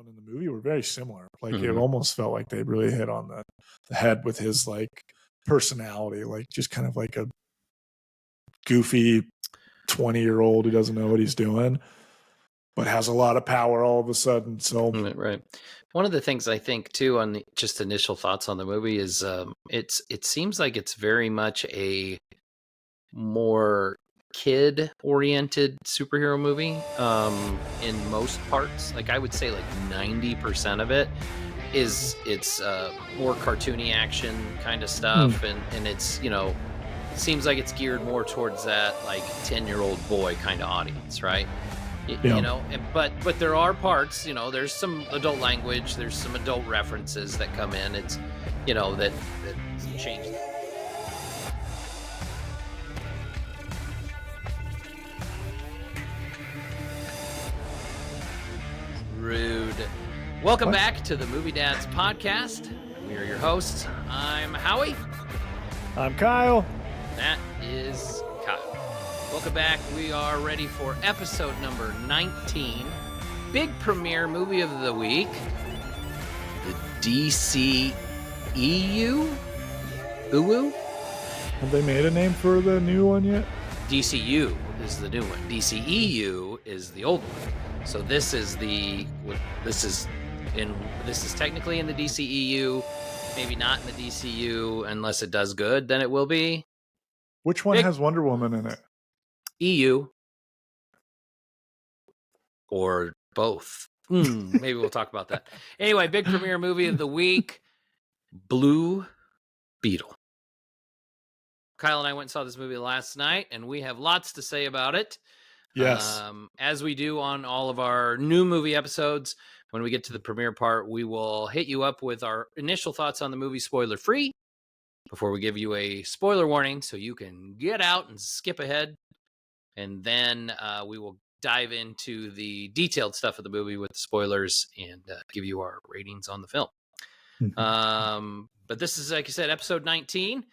one in the movie were very similar. Like it Mhm. almost felt like they really hit on the head with his like personality, like just kind of like a goofy 20-year-old who doesn't know what he's doing, but has a lot of power all of a sudden. So Right. One of the things I think too on the just initial thoughts on the movie is it seems like it's very much a more kid oriented superhero movie in most parts. Like I would say like 90% of it is it's more cartoony action kind of stuff and it's, you know, it seems like it's geared more towards that like 10-year-old boy kind of audience, right? Yeah. You know, but there are parts, you know, there's some adult language, there's some adult references that come in. It's, you know, that change. Rude. Welcome back to the Movie Dads podcast. We are your hosts. I'm Howie. I'm Kyle. That is Kyle. Welcome back. We are ready for episode number 19. Big premiere movie of the week. The DCEU? Uwu? Have they made a name for the new one yet? DCU is the new one. DCEU is the old one. So this is technically in the DCEU, maybe not in the DCU unless it does good, then it will be. Which one has Wonder Woman in it? EU. Or both. Maybe we'll talk about that. Anyway, big premiere movie of the week, Blue Beetle. Kyle and I went and saw this movie last night, and we have lots to say about it. Yes. As we do on all of our new movie episodes, when we get to the premiere part, we will hit you up with our initial thoughts on the movie spoiler free before we give you a spoiler warning so you can get out and skip ahead. And then we will dive into the detailed stuff of the movie with the spoilers and give you our ratings on the film. But this is, like I said, episode 19.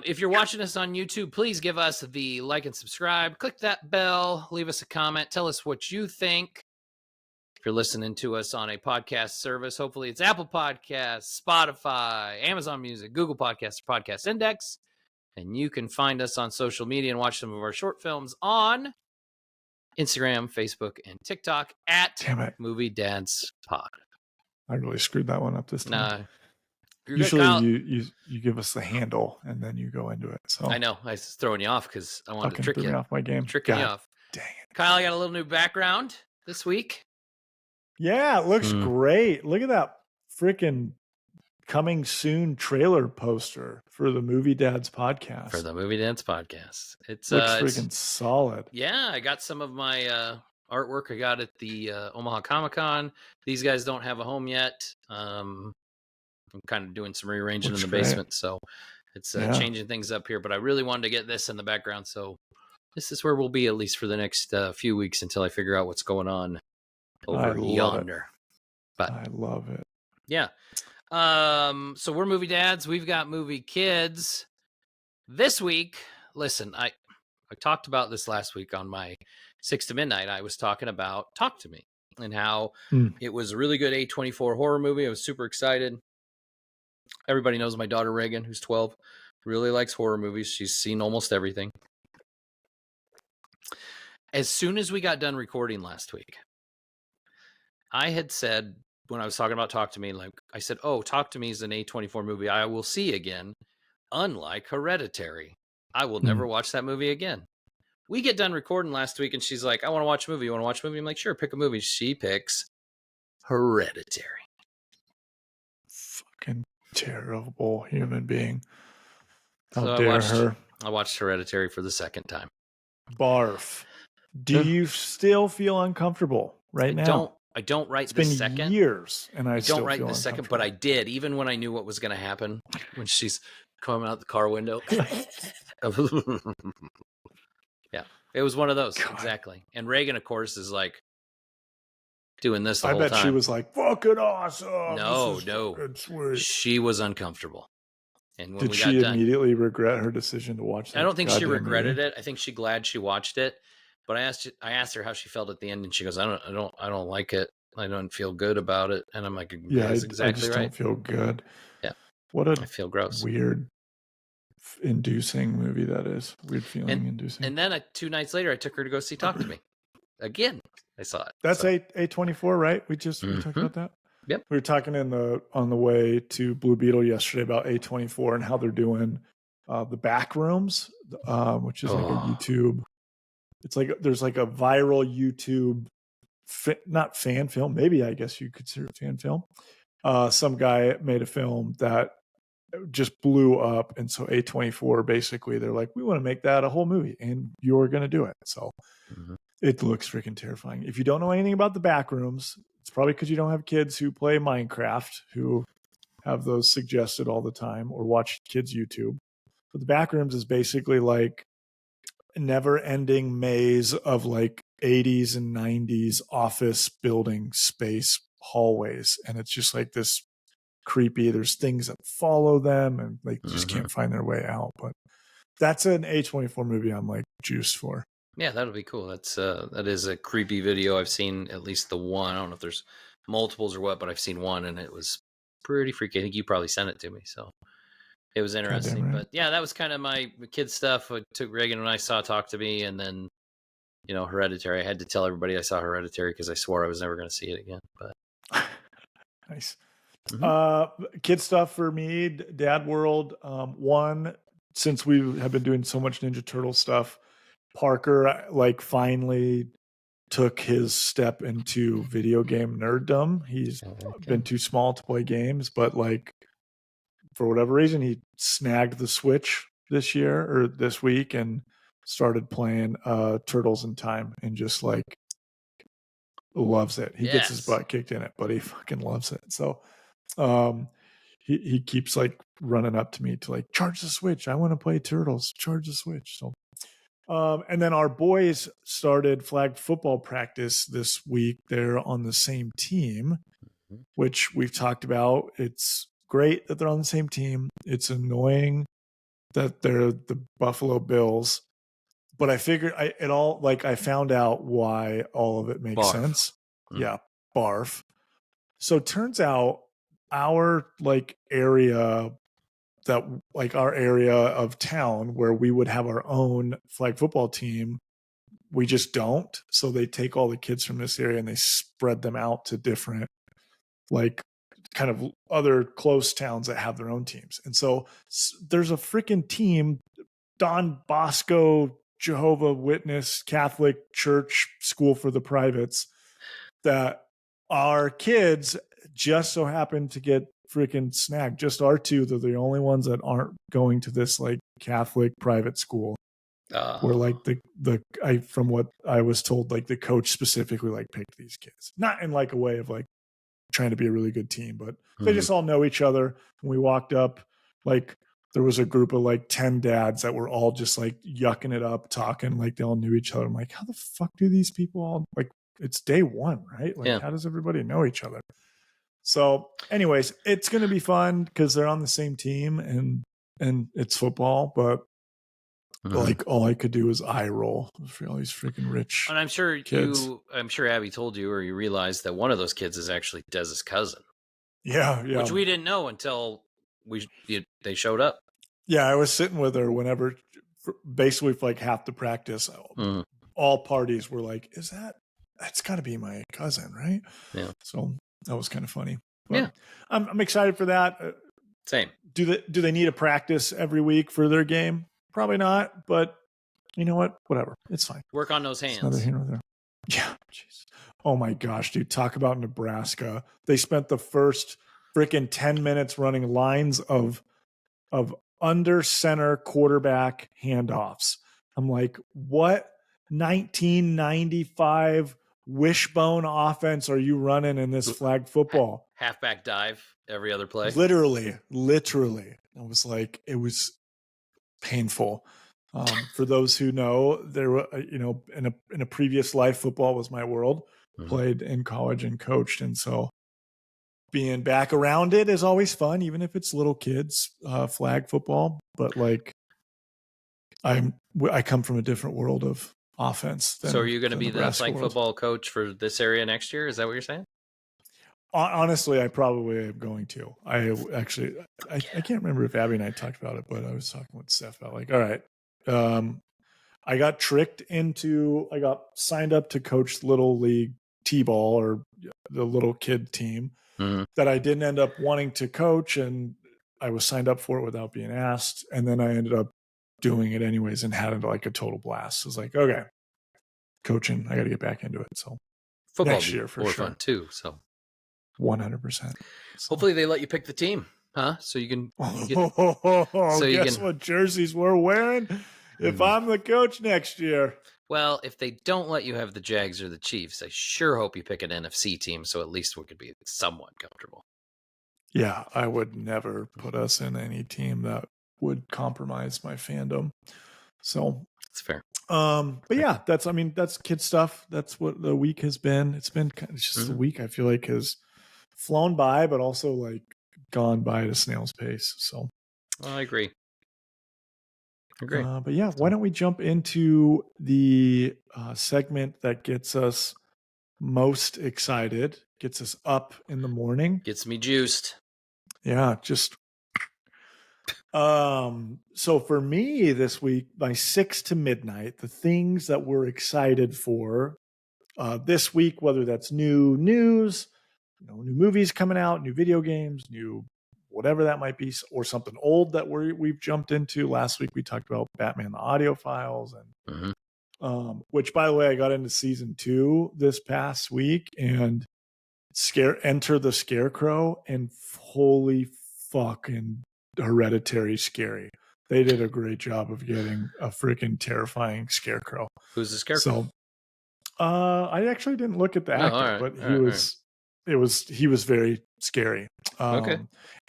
If you're watching us on YouTube, please give us the like and subscribe. Click that bell. Leave us a comment. Tell us what you think. If you're listening to us on a podcast service, hopefully it's Apple Podcasts, Spotify, Amazon Music, Google Podcasts, or Podcast Index. And you can find us on social media and watch some of our short films on Instagram, Facebook, and TikTok at Movie Dads Pod. I really screwed that one up this time. Nah. Usually you give us the handle and then you go into it. So I know I was throwing you off because I wanted to trick you. Me off my game. Tricking you off. Dang it. Kyle, I got a little new background this week. Yeah, it looks great. Look at that freaking coming soon trailer poster for the Movie Dads podcast. It's looks freaking solid. Yeah, I got some of my artwork I got at the Omaha Comic-Con. These guys don't have a home yet. I'm kind of doing some rearranging in the basement, so it's changing things up here. But I really wanted to get this in the background, so this is where we'll be at least for the next few weeks until I figure out what's going on over yonder. But I love it. Yeah. So we're movie dads. We've got movie kids. This week, listen, I talked about this last week on my 6 to Midnight. I was talking about Talk to Me and how it was a really good A24 horror movie. I was super excited. Everybody knows my daughter Reagan, who's 12, really likes horror movies. She's seen almost everything. As soon as we got done recording last week, I had said, when I was talking about Talk to Me, like I said, Talk to Me is an A24 movie I will see again. Unlike Hereditary, I will never watch that movie again. We get done recording last week and she's like, I want to watch a movie. You want to watch a movie? I'm like, sure, pick a movie. She picks Hereditary. Fucking terrible human being. How dare her. I watched Hereditary for the second time. Barf. Do you still feel uncomfortable now? I don't right it's this been second. Years, and I don't right this second, but I did, even when I knew what was going to happen, when she's coming out the car window. Yeah, it was one of those. God. Exactly. And Reagan, of course, is like doing this the whole time. I bet she was like, fucking awesome. No. She was uncomfortable. And when did she immediately regret her decision to watch that? I don't think she regretted it. I think she's glad she watched it. But I asked her how she felt at the end, and she goes, "I don't like it." I don't feel good about it. And I'm like, Yeah, that's I exactly just right. don't feel good. Yeah. What a I feel gross. weird inducing movie that is. Weird feeling inducing. And then 2 nights later, I took her to go see Talk to Me. Again, I saw it. That's so. A24, right? We talked about that. Yep. We were talking on the way to Blue Beetle yesterday about A24 and how they're doing the back rooms, which is like a YouTube. It's like there's like a viral YouTube, not fan film. Maybe I guess you consider it fan film. Some guy made a film that just blew up, and so A24 basically they're like, we want to make that a whole movie, and you're going to do it. So it looks freaking terrifying. If you don't know anything about the back rooms, it's probably because you don't have kids who play Minecraft who have those suggested all the time or watch kids YouTube. But the back rooms is basically like a never-ending maze of like 80s and 90s office building space hallways, and it's just like this creepy. There's things that follow them, and they just can't find their way out. But that's an A24 movie I'm like juiced for. Yeah, that'll be cool. That is a creepy video. I've seen at least the one. I don't know if there's multiples or what, but I've seen one, and it was pretty freaky. I think you probably sent it to me, so it was interesting. Right. But yeah, that was kind of my kid stuff. I took Reagan and I saw Talk to Me, and then Hereditary. I had to tell everybody I saw Hereditary because I swore I was never going to see it again. But nice. Kid stuff for me, Dad World. One, since we have been doing so much Ninja Turtle stuff, Parker like finally took his step into video game nerddom. He's been too small to play games, but like for whatever reason, he snagged the Switch this week and started playing Turtles in Time and just like loves it. He gets his butt kicked in it, but he fucking loves it. So he keeps like running up to me to like charge the Switch. I want to play Turtles. Charge the Switch. So and then our boys started flag football practice this week. They're on the same team, which we've talked about. It's great that they're on the same team. It's annoying that they're the Buffalo Bills, but I figured I found out why all of it makes sense. Yeah, barf. So it turns out our like area our area of town where we would have our own flag football team, we just don't. So they take all the kids from this area and they spread them out to different like kind of other close towns that have their own teams. And so there's a freaking team, Don Bosco Jehovah Witness Catholic Church School for the Privates, that our kids just so happen to get freaking snagged. Just our two, they're the only ones that aren't going to this like Catholic private school. Where like from what I was told, like the coach specifically like picked these kids, not in like a way of like trying to be a really good team, but they just all know each other. When we walked up, like there was a group of like 10 dads that were all just like yucking it up, talking like they all knew each other. I'm like, how the fuck do these people all like? It's day one, right? Like, how does everybody know each other? So, anyways, it's going to be fun because they're on the same team and it's football. But like, all I could do was eye roll for all these freaking rich. And I'm sure kids. I'm sure Abby told you, or you realized that one of those kids is actually Dez's cousin. Yeah. Which we didn't know until they showed up. Yeah, I was sitting with her whenever, basically for like half the practice. All parties were like, that's got to be my cousin, right? Yeah. So that was kind of funny. But yeah. I'm excited for that. Same. Do they need a practice every week for their game? Probably not, but you know what? Whatever. It's fine. Work on those hands. It's neither here nor there. Yeah. Jeez. Oh my gosh, dude. Talk about Nebraska. They spent the first freaking 10 minutes running lines of under center quarterback handoffs. I'm like, what 1995 wishbone offense are you running in this flag football? Halfback dive every other play. Literally. I was like, it was painful. For those who know, there were, in a previous life, football was my world. Played in college and coached, and so being back around it is always fun, even if it's little kids flag football. But like, I come from a different world of offense. So are you going to be the flag football coach for this area next year? Is that what you're saying? Honestly, I probably am going to. I can't remember if Abby and I talked about it, but I was talking with Steph about like, all right, I got tricked into. I got signed up to coach Little League T-ball or the little kid team Mhm. that I didn't end up wanting to coach, and I was signed up for it without being asked, and then I ended up doing it anyways and had like a total blast. I was like, okay, coaching, I got to get back into it. So Football next would be year for more sure, fun too. So 100%. hopefully they let you pick the team, huh? So you can get. Guess what jerseys we're wearing if I'm the coach next year? Well, if they don't let you have the Jags or the Chiefs, I sure hope you pick an NFC team, so at least we could be somewhat comfortable. Yeah, I would never put us in any team that would compromise my fandom. So That's fair. but yeah, that's kid stuff. That's what the week has been. It's been kind of just the week I feel like has flown by, but also like gone by at a snail's pace. So I agree. But yeah, why don't we jump into the segment that gets us most excited, gets us up in the morning, gets me juiced. Yeah, just so for me this week, by 6 to midnight, the things that we're excited for this week, whether that's new news, new movies coming out, new video games, new whatever that might be, or something old that we've jumped into. Last week we talked about Batman the Audio Files, and which, by the way, I got into season 2 this past week, and Enter the Scarecrow, and holy fucking Hereditary scary. They did a great job of getting a freaking terrifying Scarecrow. Who's the Scarecrow? So, I actually didn't look at the actor, but he was very scary. Okay.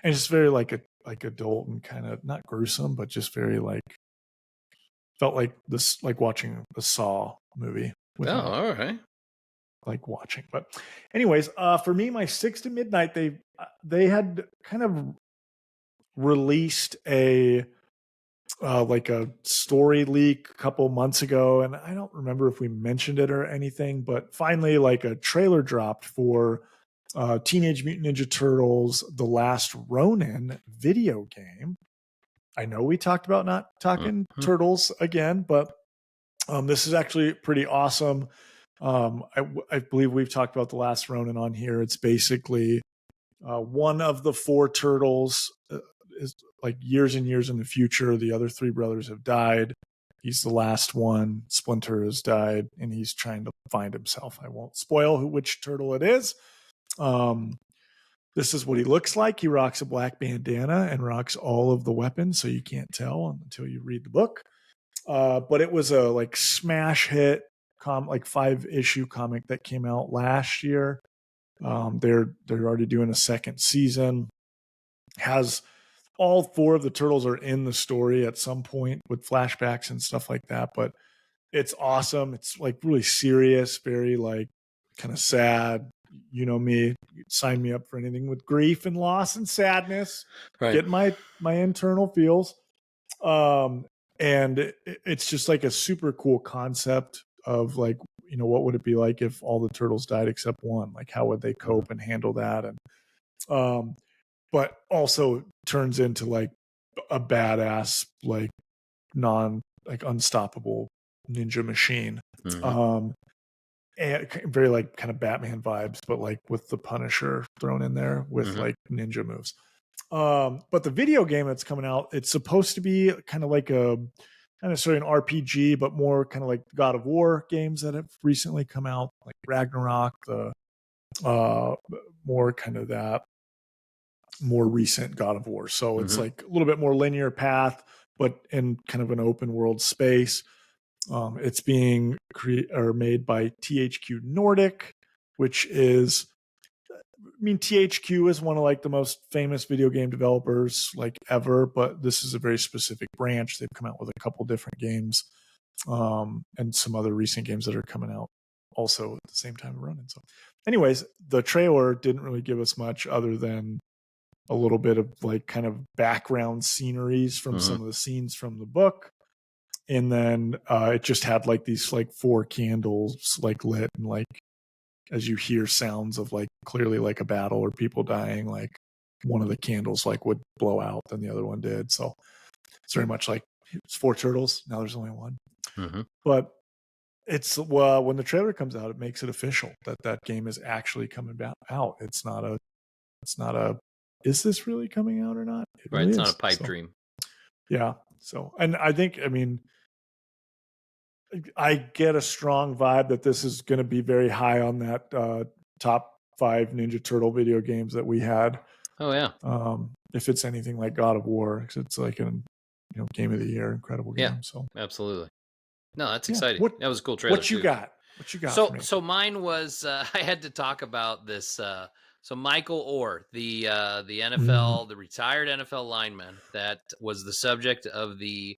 And just very like adult and kind of not gruesome, but just very felt like this, like watching the Saw movie without all right. like watching. But anyways, for me, my 6 to midnight, they had kind of released a like a story leak a couple months ago, and I don't remember if we mentioned it or anything, but finally like a trailer dropped for Teenage Mutant Ninja Turtles The Last Ronin video game. I know we talked about not talking turtles again, but this is actually pretty awesome. I believe we've talked about The Last Ronin on here. It's basically one of the 4 turtles is like years and years in the future. The other 3 brothers have died. He's the last one. Splinter has died, and he's trying to find himself. I won't spoil which turtle it is. This is what he looks like. He rocks a black bandana and rocks all of the weapons, so you can't tell until you read the book. But it was a like smash hit, like 5-issue comic that came out last year. They're already doing a second season. Has all 4 of the turtles are in the story at some point with flashbacks and stuff like that. But it's awesome. It's like really serious, very like kind of sad. You know me, sign me up for anything with grief and loss and sadness. Right. Get my internal feels. And it's just like a super cool concept of like, what would it be like if all the turtles died except one? Like, how would they cope and handle that? And but also turns into like a badass, like unstoppable ninja machine. And very like kind of Batman vibes, but like with the Punisher thrown in there with like ninja moves. But the video game that's coming out, it's supposed to be kind of like not necessarily an RPG, but more kind of like God of War games that have recently come out, like Ragnarok, the more kind of that more recent God of War. So it's like a little bit more linear path, but in kind of an open world space. It's being made by THQ Nordic, which is, THQ is one of like the most famous video game developers like ever, but this is a very specific branch. They've come out with a couple different games, and some other recent games that are coming out also at the same time running. So anyways, the trailer didn't really give us much other than a little bit of like kind of background sceneries from some of the scenes from the book. And then it just had like these like 4 candles like lit and like as you hear sounds of like clearly like a battle or people dying, like one of the candles like would blow out than the other one did. So it's very much like it's 4 turtles. Now there's only one. Mm-hmm. But it's when the trailer comes out, it makes it official that that game is actually coming out. It's not a is this really coming out or not? It Right. really It's is. not a pipe dream. Yeah. So, and I think, I mean, I get a strong vibe that this is going to be very high on that top 5 Ninja Turtle video games that we had. Oh yeah. If it's anything like God of War, because it's like an game of the year, incredible game. Yeah, so absolutely. No, that's exciting. That was a cool trailer. What you got? What you got? So, for me? so mine was I had to talk about this. So Michael Orr, the NFL, the retired NFL lineman, that was the subject of the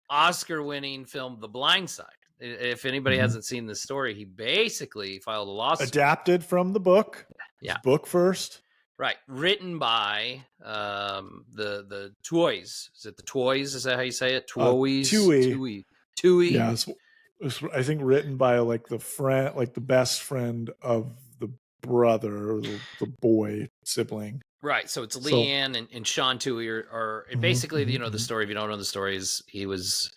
Oscar-winning film The Blind Side. If anybody hasn't seen this story, he basically filed a lawsuit. Adapted from the book. Yeah. Book first. Right. Written by the Toys. Is it the Toys? Is that how you say it? Toys. Tui. Yeah. It's, I think written by like the friend, like the best friend of the brother or the boy sibling. Right. So it's Leanne and Sean Tui are basically, the story, if you don't know the story, is he was,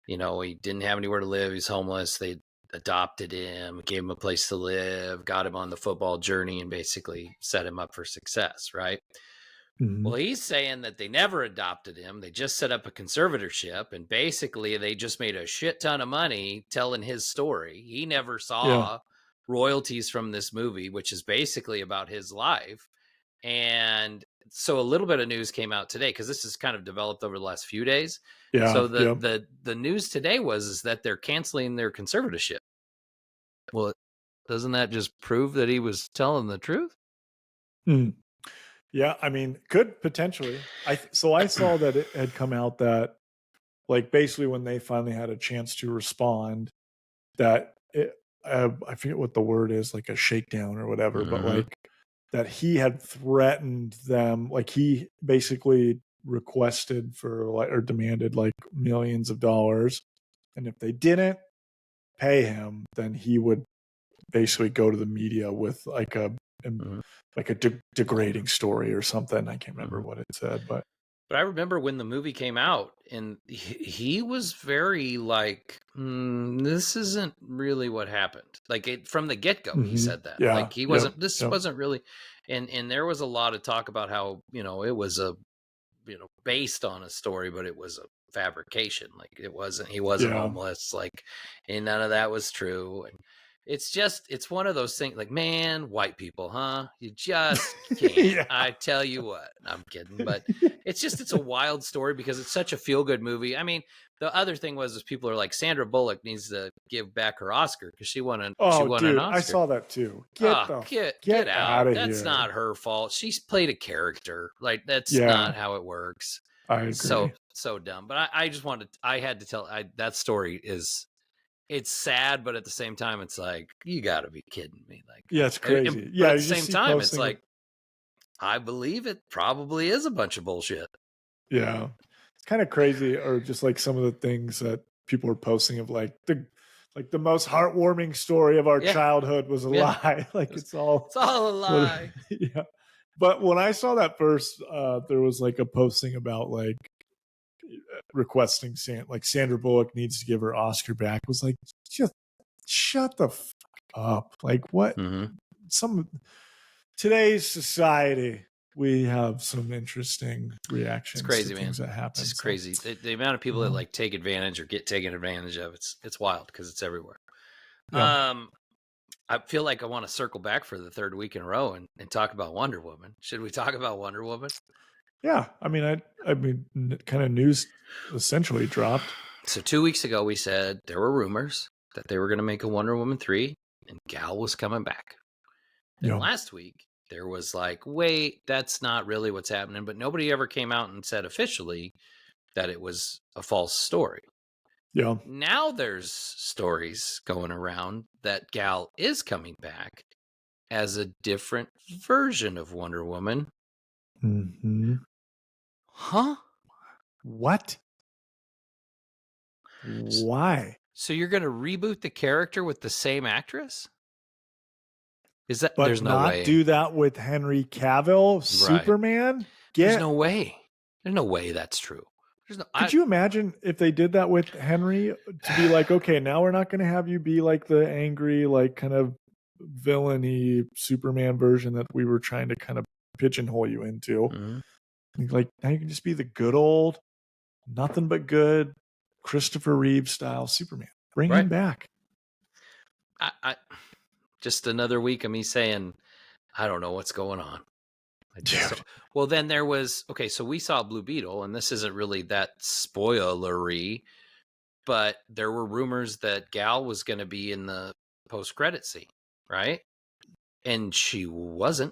he didn't have anywhere to live. He's homeless. They adopted him, gave him a place to live, got him on the football journey, and basically set him up for success. Right. Well, he's saying that they never adopted him. They just set up a conservatorship, and basically they just made a shit ton of money telling his story. He never saw royalties from this movie, which is basically about his life. And so a little bit of news came out today, because this has kind of developed over the last few days. Yeah. So the news today is that they're canceling their conservatorship. Well, doesn't that just prove that he was telling the truth? Yeah, I mean, could potentially. I saw that it had come out that, like, basically when they finally had a chance to respond, that I forget what the word is, like a shakedown or whatever, but like that he had threatened them, like he basically requested for like or demanded like millions of dollars, and if they didn't pay him, then he would basically go to the media with like a degrading story or something. I can't remember what it said, but I remember when the movie came out, and he was very like, this isn't really what happened. Like from the get-go, he said that. Yeah, like he wasn't. This wasn't really. And there was a lot of talk about how it was a based on a story, but it was a fabrication. Like it wasn't. He wasn't homeless. Like, and none of that was true. And it's one of those things, like, man, white people, huh? You just can't. I tell you what. I'm kidding, but it's a wild story because it's such a feel-good movie. I mean, the other thing is people are like, Sandra Bullock needs to give back her Oscar because she won an Oscar. I saw that too. Get out. That's here. not her fault. She's played a character. Like, that's not how it works. I agree. So dumb. But I had to tell, that story is, it's sad, but at the same time, it's like, you got to be kidding me. Like, yeah, it's crazy. But at the same time, it's like, I believe it probably is a bunch of bullshit. Yeah, it's kind of crazy, or just like some of the things that people are posting of like the most heartwarming story of our childhood was a lie. Like it's all a lie. Yeah, but when I saw that first, there was like a posting about like requesting Sandra Bullock needs to give her Oscar back. It was like, just shut the fuck up. Like what? Today's society, we have some interesting reactions. It's crazy, to things man. That happen. It's crazy. The amount of people that like take advantage or get taken advantage of, it's wild because it's everywhere. Yeah. I feel like I want to circle back for the third week in a row and talk about Wonder Woman. Should we talk about Wonder Woman? Yeah, I mean, kind of news essentially dropped. So 2 weeks ago, we said there were rumors that they were going to make a Wonder Woman 3, and Gal was coming back. And last week, there was like, wait, that's not really what's happening. But nobody ever came out and said officially that it was a false story. Yeah. Now there's stories going around that Gal is coming back as a different version of Wonder Woman. Huh? What? Why? So you're going to reboot the character with the same actress? Is that But there's no not way. do that with Henry Cavill, Superman? There's no way. There's no way that's true. Could you imagine if they did that with Henry to be like, okay, now we're not going to have you be like the angry, like kind of villainy Superman version that we were trying to kind of pigeonhole you into. Mm-hmm. Like now you can just be the good old, nothing but good Christopher Reeve style Superman. Bring him back. I just another week of me saying, I don't know what's going on. Well, then there was, so we saw Blue Beetle, and this isn't really that spoilery, but there were rumors that Gal was going to be in the post-credit scene, right? And she wasn't.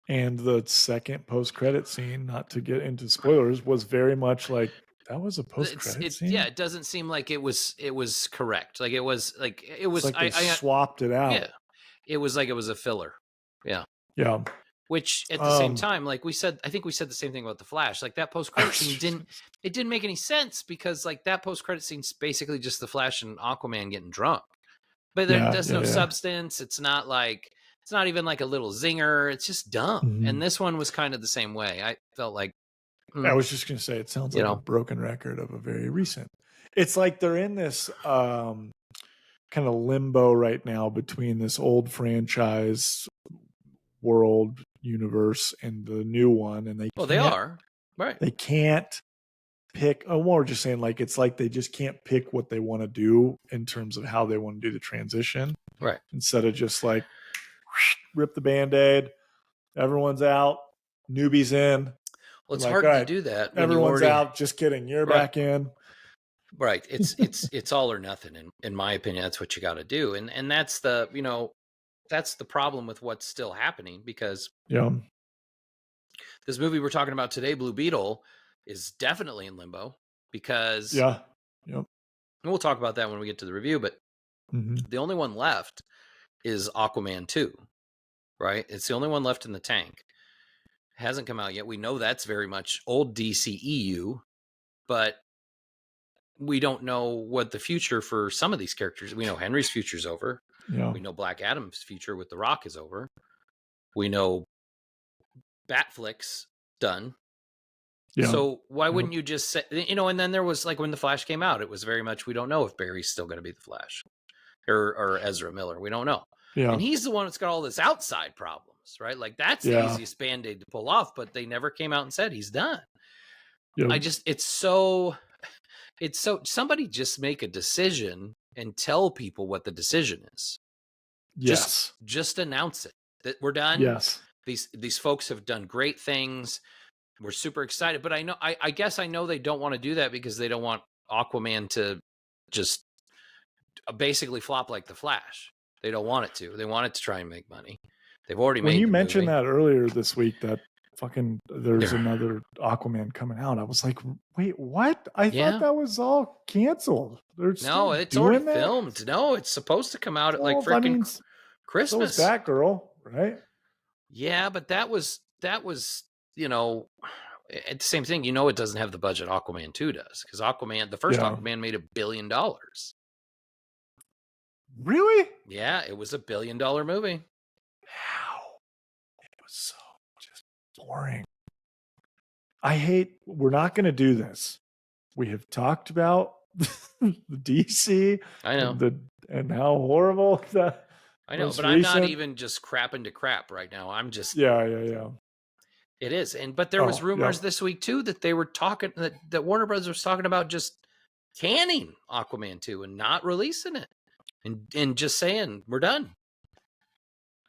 And the second post-credit scene, not to get into spoilers, was very much like, that was a post-credit scene? Yeah, it doesn't seem like it was correct. Like it was like they swapped it out. Yeah. It was like it was a filler. Yeah. Yeah. Which at the same time, like we said, I think we said the same thing about the Flash. Like that post-credit scene didn't make any sense because like that post-credit scene's basically just the Flash and Aquaman getting drunk. But there's no substance. It's not even like a little zinger. It's just dumb. Mm-hmm. And this one was kind of the same way. I felt like I was just gonna say it sounds like a broken record of a very recent. It's like they're in this kind of limbo right now between this old franchise world universe and the new one, and they are right. They can't pick. Oh, well, we're just saying like it's like they just can't pick what they want to do in terms of how they want to do the transition, right? Instead of just like rip the Band-Aid, everyone's out, newbies in. Well, it's hard to do that. When everyone's out. Just kidding. You're back in. Right. It's all or nothing. In my opinion, that's what you got to do. And that's that's the problem with what's still happening because this movie we're talking about today, Blue Beetle, is definitely in limbo because and we'll talk about that when we get to the review. But the only one left is Aquaman 2, right? It's the only one left in the tank. It hasn't come out yet. We know that's very much old DCEU, but we don't know what the future for some of these characters. We know Henry's future's over. Yeah. We know Black Adam's future with The Rock is over. We know Batflick's done. Yeah. So why wouldn't you just say, and then there was like when The Flash came out, it was very much, we don't know if Barry's still going to be the Flash or Ezra Miller. We don't know. Yeah. And he's the one that's got all this outside problems, right? Like that's the easiest Band-Aid to pull off, but they never came out and said he's done. Yeah. Somebody just make a decision and tell people what the decision is. Yes. Just announce it that we're done. Yes. These folks have done great things. We're super excited, but I guess I know they don't want to do that because they don't want Aquaman to just basically flop like the Flash. They don't want it to. They want it to try and make money. They've already made. When you mentioned that earlier this week, that fucking there's another Aquaman coming out, I was like, wait, what? I thought that was all canceled. It's already filmed. No, it's supposed to come out at like freaking Christmas. So was Batgirl, right? Yeah, but that was it's the same thing. It doesn't have the budget Aquaman 2 does because the first Aquaman made $1 billion. Really? Yeah, it was $1 billion movie. How? It was so just boring. We're not going to do this. We have talked about the DC. I know. And how horrible that. I know, but I'm not even just crapping to crap right now. I'm just. Yeah. It is. But there was rumors this week too that they were talking that Warner Brothers was talking about just canning Aquaman 2 and not releasing it and just saying we're done.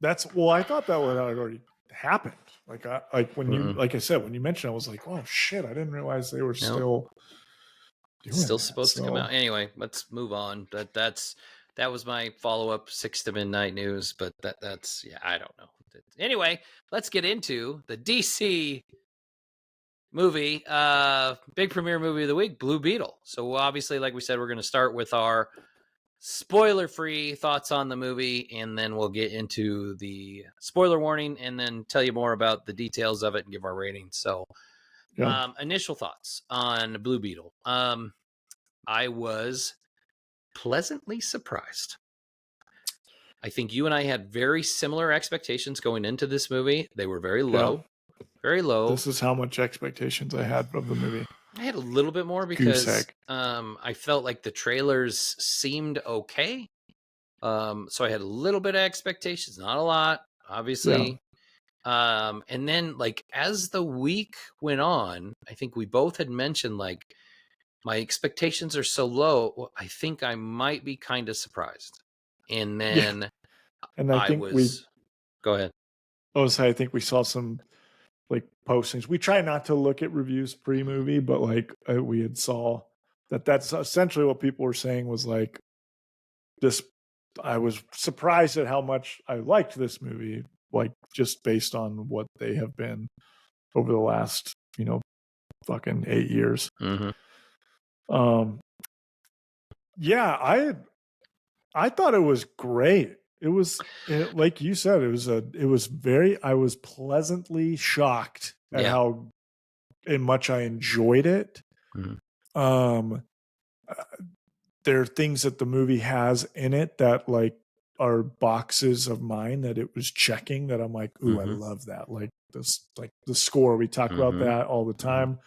I thought that would have already happened. Like I said, when you mentioned it, I was like, oh shit, I didn't realize they were still supposed to come out. Anyway, let's move on. That was my follow-up 6 to Midnight news, but that's I don't know. Anyway, let's get into the DC movie, big premiere movie of the week, Blue Beetle. So obviously, like we said, we're going to start with our spoiler-free thoughts on the movie, and then we'll get into the spoiler warning, and then tell you more about the details of it and give our ratings. So, initial thoughts on Blue Beetle. I was pleasantly surprised. I think you and I had very similar expectations going into this movie. They were very low, very low. This is how much expectations I had of the movie. I had a little bit more Goose because egg. I felt like the trailers seemed okay. So I had a little bit of expectations, not a lot, obviously. And then like as the week went on, I think we both had mentioned like my expectations are so low, I think I might be kind of surprised. And then And I I think was go ahead. I think we saw some like postings. We try not to look at reviews pre-movie, but like we had saw that's essentially what people were saying was like this. I was surprised at how much I liked this movie, like just based on what they have been over the last, fucking 8 years. Mm-hmm. Yeah, I thought it was great. Like you said, I was pleasantly shocked at how much I enjoyed it. Mm-hmm. Um, there are things that the movie has in it that like are boxes of mine that it was checking that I'm like, ooh, I love that. Like the score. We talk about that all the time.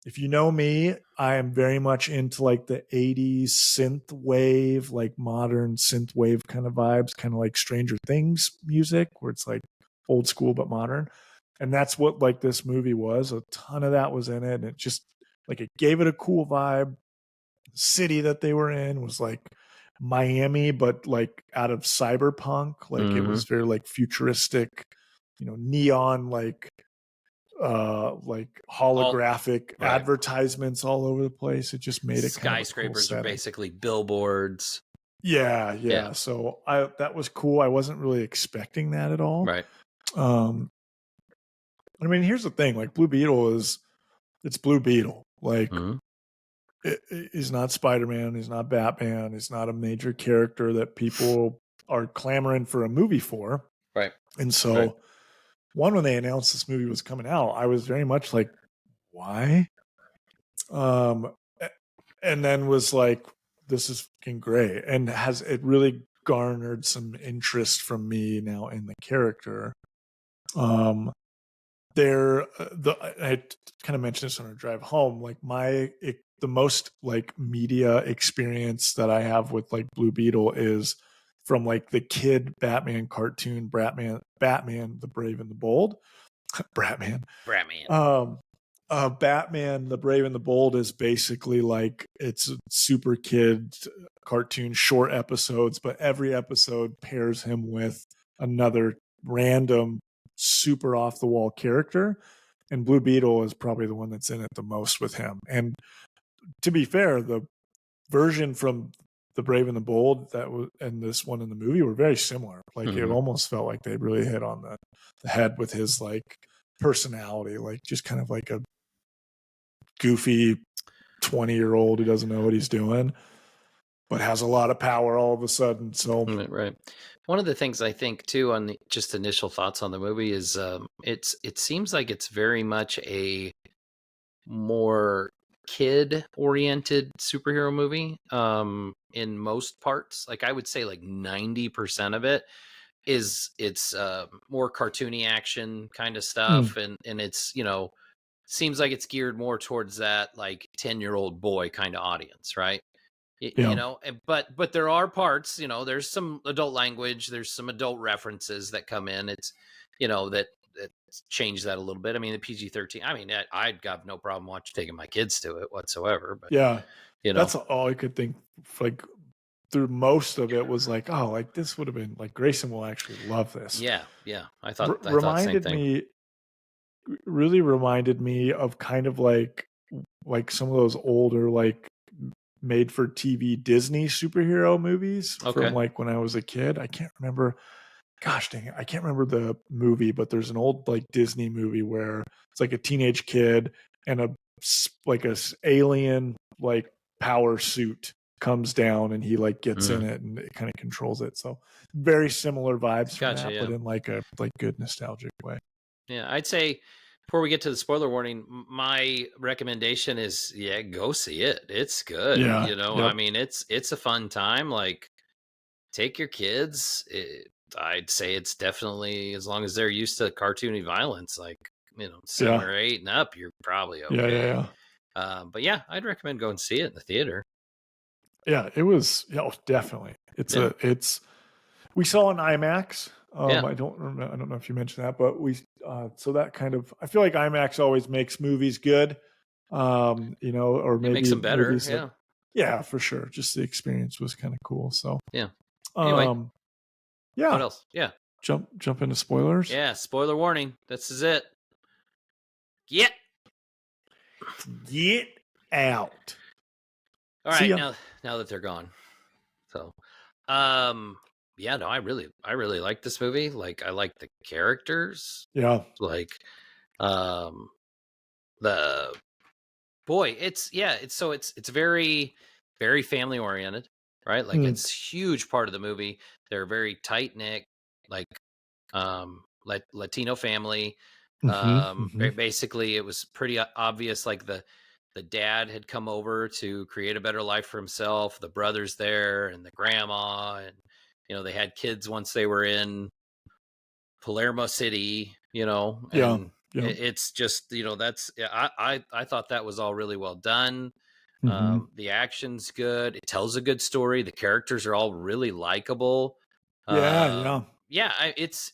If you know me, I am very much into like the 80s synth wave, like modern synth wave kind of vibes, kind of like Stranger Things music, where it's like old school but modern. And that's what like this movie was. A ton of that was in it. And it just like it gave it a cool vibe. The city that they were in was like Miami, but like out of cyberpunk. Like it was very like futuristic, neon like holographic advertisements all over the place. It just made it kind of a cool skyscrapers are setting. basically billboards. Yeah. So that was cool. I wasn't really expecting that at all. Right. I mean, here's the thing: like Blue Beetle it's Blue Beetle. Like he's not Spider-Man. He's not Batman. He's not a major character that people are clamoring for a movie for. Right. And so, when they announced this movie was coming out, I was very much like, why? And then was like, this is fucking great. And it really garnered some interest from me now in the character. I kind of mentioned this on our drive home. Like the most like media experience that I have with like Blue Beetle is from like the kid Batman cartoon, Batman, the Brave and the Bold, Batman. Batman, the Brave and the Bold is basically like it's a super kid cartoon, short episodes, but every episode pairs him with another random, super off the wall character. And Blue Beetle is probably the one that's in it the most with him. And to be fair, the version from the Brave and the Bold and this one in the movie were very similar. Like it almost felt like they really hit on the head with his like personality, like just kind of like a goofy 20-year-old who doesn't know what he's doing, but has a lot of power all of a sudden. So right. One of the things I think too on the just initial thoughts on the movie is it seems like it's very much a more kid oriented superhero movie in most parts. Like I would say like 90% of it is it's more cartoony action kind of stuff and it's seems like it's geared more towards that like 10-year-old boy kind of audience, right? But there are parts, there's some adult language, there's some adult references that come in. It's that change that a little bit. I mean, the PG-13, I mean, I'd got no problem taking my kids to it whatsoever, but that's all I could think. Like through most of it was like, oh, like this would have been like Grayson will actually love this. I thought the same thing. Really reminded me of kind of like some of those older like made for TV Disney superhero movies from like when I was a kid. I can't remember. Gosh dang it, I can't remember the movie, but there's an old like Disney movie where it's like a teenage kid and a alien like power suit comes down and he like gets in it and it kind of controls it. So very similar vibes from that, but in like a good nostalgic way. Yeah, I'd say before we get to the spoiler warning, my recommendation is go see it. It's good. I mean, it's a fun time. Like take your kids. I'd say it's definitely, as long as they're used to cartoony violence, like 7 Yeah. or 8 and up, you're probably Yeah. okay. Yeah. But yeah, I'd recommend going see it in the theater. Yeah. It was. Yeah. Oh, definitely. Yeah, We saw an IMAX. yeah, I don't remember. I don't know if you mentioned that, but so that kind of. I feel like IMAX always makes movies good. Or it makes maybe them better. movies that. Yeah, Yeah, for sure. Just the experience was kind of cool. So, yeah. Anyway, um, what yeah. else? Yeah, Jump into spoilers. yeah. Spoiler warning. This is it. Get. Get out. All See right, ya. now that they're gone. So, yeah, no, I really like this movie. Like, I like the characters. Yeah. Like, the boy, it's very, very family oriented, right? Like, Mm. it's huge part of the movie. They're very tight knit, like, Latino family. Mm-hmm. Basically, it was pretty obvious. Like the dad had come over to create a better life for himself. The brothers there, and the grandma, and they had kids once they were in Palermo City. Yeah. And Yeah. it's just that's I thought that was all really well done. Mm-hmm. The action's good. It tells a good story. The characters are all really likable. Yeah. Yeah. Yeah, it's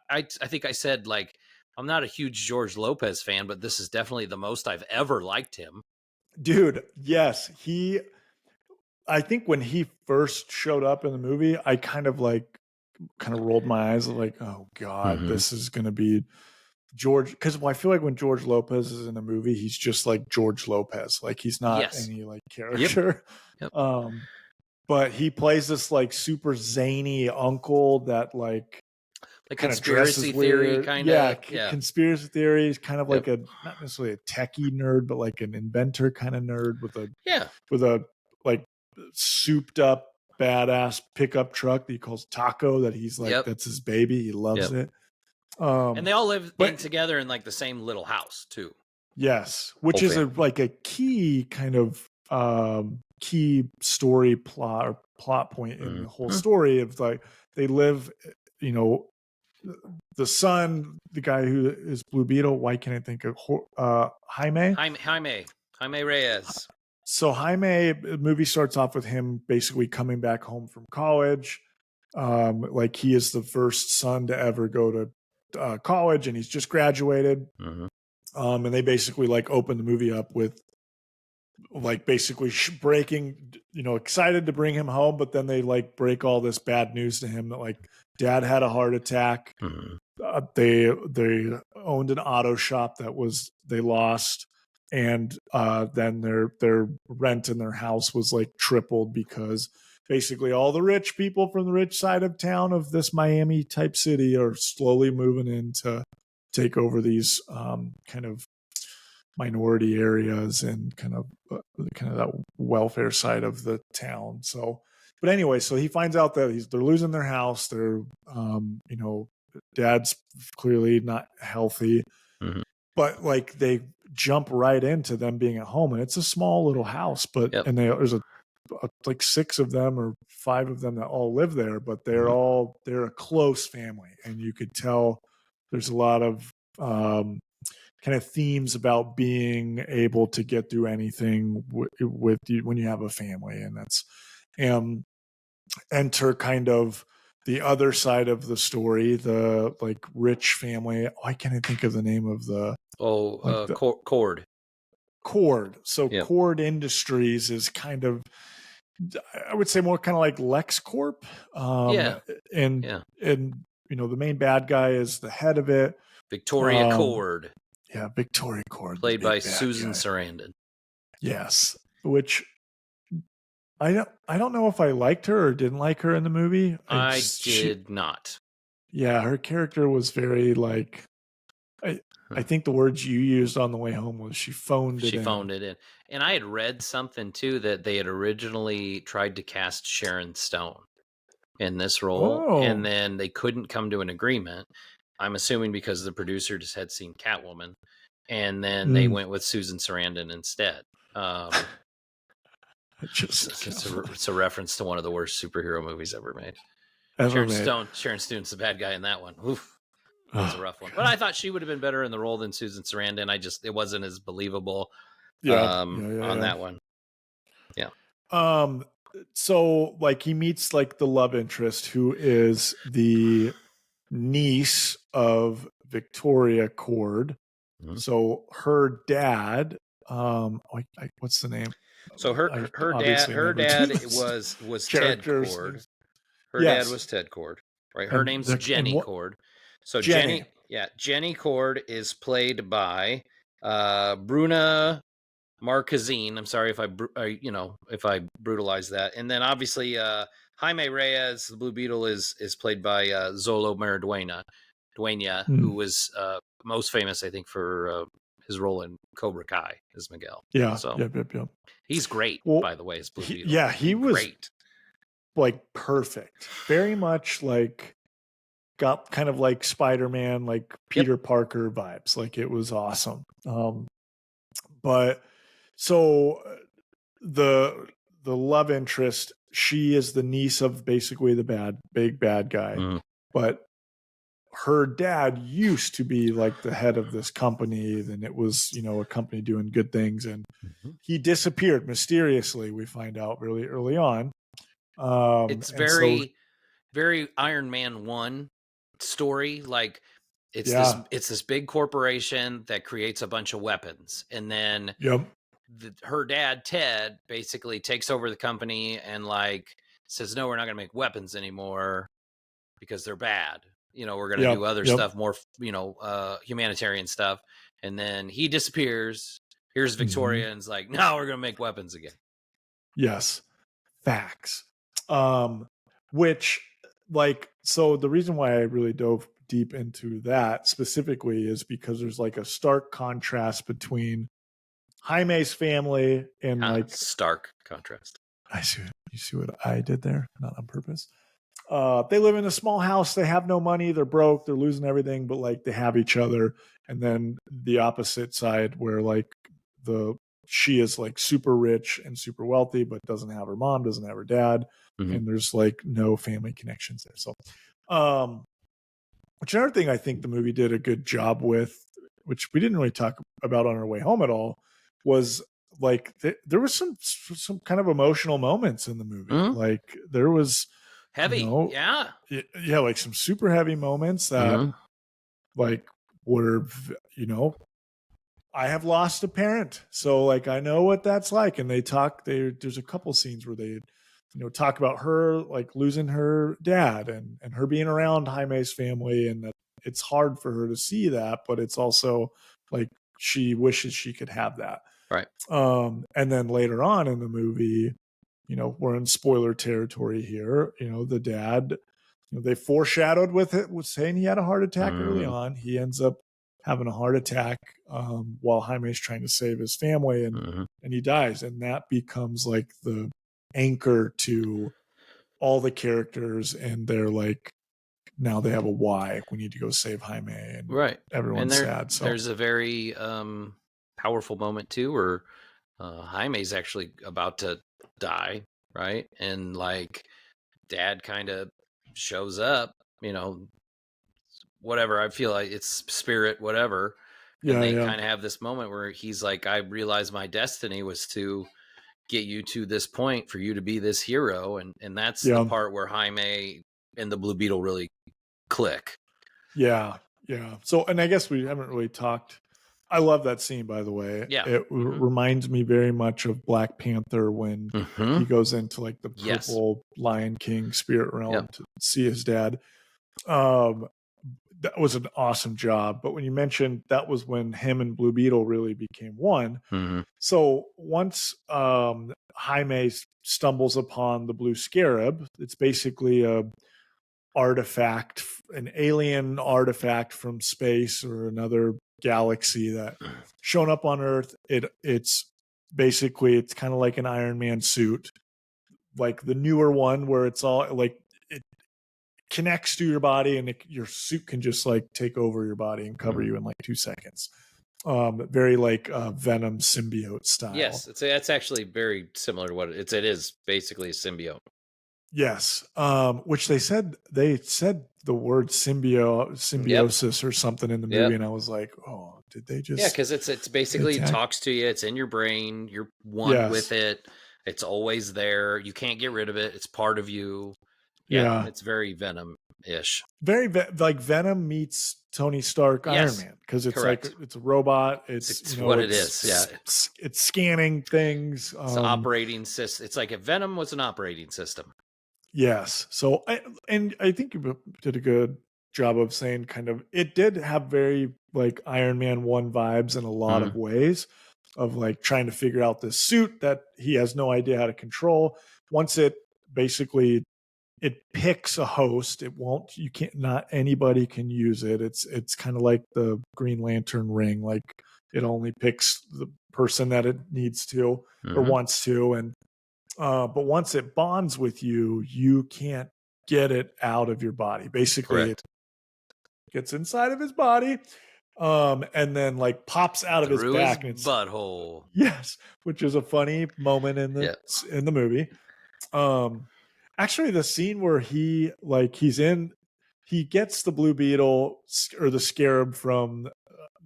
I think I said, like, I'm not a huge George Lopez fan, but this is definitely the most I've ever liked him. Dude, yes. I think when he first showed up in the movie, I kind of rolled my eyes like, oh God, Mm-hmm. this is gonna be George. Because I feel like when George Lopez is in a movie, he's just like George Lopez. Like he's not Yes. any like Yep. character. Yep. But he plays this like super zany uncle that like Like kind of dresses conspiracy theory, weird. kind Yeah, of. Yeah. conspiracy theories, kind of like Yep. a not necessarily a techie nerd, but like an inventor kind of nerd Yeah. with a like souped up badass pickup truck that he calls Taco. That he's like Yep. that's his baby. He loves Yep. it. And they all live in But together in like the same little house too. yes, which Whole is family. like a key kind of key story plot point in the whole Mm-hmm. story of like they live, you know, the son, the guy who is Blue Beetle. Why can't I think of Jaime? Jaime Reyes. So Jaime, the movie starts off with him basically coming back home from college. Like he is the first son to ever go to college, and he's just graduated. Mm-hmm. And they basically like open the movie up with like basically breaking, excited to bring him home, but then they like break all this bad news to him that like dad had a heart attack. Mm-hmm. They owned an auto shop that they lost, and then their rent in their house was like tripled because basically all the rich people from the rich side of town of this Miami type city are slowly moving in to take over these kind of minority areas and kind of that welfare side of the town. So, but anyway, so he finds out that they're losing their house. They're dad's clearly not healthy, Mm-hmm. but like they jump right into them being at home, and it's a small little house, but Yep. and there's like 6 of them or 5 of them that all live there, but Mm-hmm. they're a close family, and you could tell there's a lot of kind of themes about being able to get through anything with you when you have a family, and that's enter kind of the other side of the story, the like rich family. Why can't I think of the name of the the Cord. Cord? So Yep. Cord Industries is kind of, I would say, more kind of like LexCorp. Yeah. And Yeah. the main bad guy is the head of it. Victoria Cord, Yeah, Victoria Cord, the played big by bad Susan guy. Sarandon. Yes, which I don't know if I liked her or didn't like her in the movie. I did not. Yeah, her character was very like I think the words you used on the way home was she phoned it in. And I had read something too that they had originally tried to cast Sharon Stone in this role, and Oh, then they couldn't come to an agreement. I'm assuming because the producer just had seen Catwoman, and then they went with Susan Sarandon instead. It's a reference to one of the worst superhero movies ever made. Sharon Stone's the bad guy in that one. Oof. That was a rough one. But I thought she would have been better in the role than Susan Sarandon. It wasn't as believable on that one. Yeah. So like he meets like the love interest who is the niece of Victoria Cord. Mm-hmm. So her dad, what's the name? So her dad was Ted Cord. Her dad was Ted Cord, right? Her name's Jenny Cord. So Jenny Cord is played by Bruna Marquezine. I'm sorry if I brutalize that. And then obviously Jaime Reyes, the Blue Beetle, is played by Zolo Maridueña, who was most famous, I think, for his role in Cobra Kai as Miguel. Yeah. So yep. He's great, by the way, as Blue Beetle. Yeah, he was great. Like perfect. Very much like got kind of like Spider-Man, like Peter Parker vibes. Like it was awesome. But so the love interest, she is the niece of basically the big bad guy. But her dad used to be like the head of this company, then it was, a company doing good things, and he disappeared mysteriously, we find out really early on. It's very Iron Man 1 story. Like it's this big corporation that creates a bunch of weapons, and then her dad Ted basically takes over the company and like says, no, we're not going to make weapons anymore because they're bad. We're going to do other stuff, more humanitarian stuff. And then he disappears. Here's Victoria and is like, no, we're going to make weapons again. Yes, facts. Which, like, so the reason why I really dove deep into that specifically is because there's like a stark contrast between Jaime's family and like stark contrast. You see what I did there? Not on purpose. They live in a small house. They have no money. They're broke. They're losing everything, but like they have each other. And then the opposite side where like she is like super rich and super wealthy, but doesn't have her mom, doesn't have her dad. And there's like no family connections there. So, which another thing I think the movie did a good job with, which we didn't really talk about on our way home at all, was like there was some kind of emotional moments in the movie. Like there was heavy, like some super heavy moments that like were, I have lost a parent, so like I know what that's like. And there's a couple scenes where they talk about her like losing her dad and her being around Jaime's family, and that it's hard for her to see that, but it's also like she wishes she could have that. Right. And then later on in the movie, we're in spoiler territory here. The dad, they foreshadowed with saying he had a heart attack early on. He ends up having a heart attack while Jaime's trying to save his family, and he dies. And that becomes like the anchor to all the characters, and they're like, now they have a why. We need to go save Jaime, and everyone's sad. So there's a very powerful moment too, where Jaime's actually about to die, right? And like dad kind of shows up, whatever. I feel like it's spirit, whatever. And they kind of have this moment where he's like, I realized my destiny was to get you to this point for you to be this hero. And that's the part where Jaime and the Blue Beetle really click. Yeah. So, and I guess we haven't really talked. I love that scene, by the way. Yeah. It reminds me very much of Black Panther when he goes into like the purple Lion King spirit realm to see his dad. That was an awesome job. But when you mentioned that was when him and Blue Beetle really became one. So once Jaime stumbles upon the Blue Scarab, it's basically an alien artifact from space or another galaxy that shown up on Earth. It's kind of like an Iron Man suit, like the newer one where it's all like it connects to your body, and your suit can just like take over your body and cover you in like 2 seconds. very like Venom symbiote style. Yes, that's actually very similar to what it is basically a symbiote. Yes, which they said the word symbiosis or something in the movie, and I was like, oh, did they just? Yeah, because it's basically talks to you. It's in your brain. You're one with it. It's always there. You can't get rid of it. It's part of you. Yeah. It's very Venom-ish. Very like Venom meets Tony Stark Iron Man, because it's like it's a robot. It's what it is. Yeah, it's scanning things. It's an operating system. It's like if Venom was an operating system. Yes. So I think you did a good job of saying kind of it did have very like Iron Man 1 vibes in a lot of ways, of like trying to figure out this suit that he has no idea how to control. Once it basically it picks a host, not anybody can use it. It's kind of like the Green Lantern ring, like it only picks the person that it needs to or wants to. And but once it bonds with you, you can't get it out of your body. Basically, it gets inside of his body, and then like pops out of his back and it's butthole. Yes, which is a funny moment in the movie. Actually, the scene where he gets the Blue Beetle or the Scarab from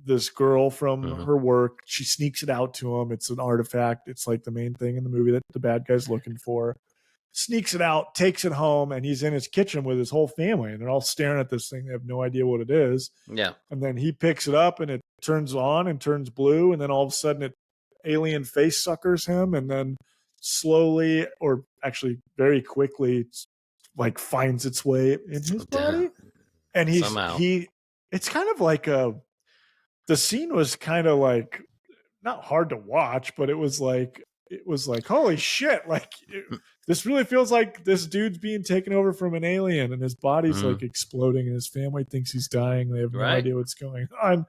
this girl from her work. She sneaks it out to him. It's an artifact. It's like the main thing in the movie that the bad guy's looking for. Sneaks it out, takes it home, and he's in his kitchen with his whole family, and they're all staring at this thing. They have no idea what it is. Yeah. And then he picks it up, and it turns on and turns blue, and then all of a sudden it alien face suckers him, and then slowly, or actually very quickly, like finds its way in his body. And it's kind of like the scene was kind of like not hard to watch, but it was like holy shit, like this really feels like this dude's being taken over from an alien, and his body's like exploding, and his family thinks he's dying. They have no idea what's going on.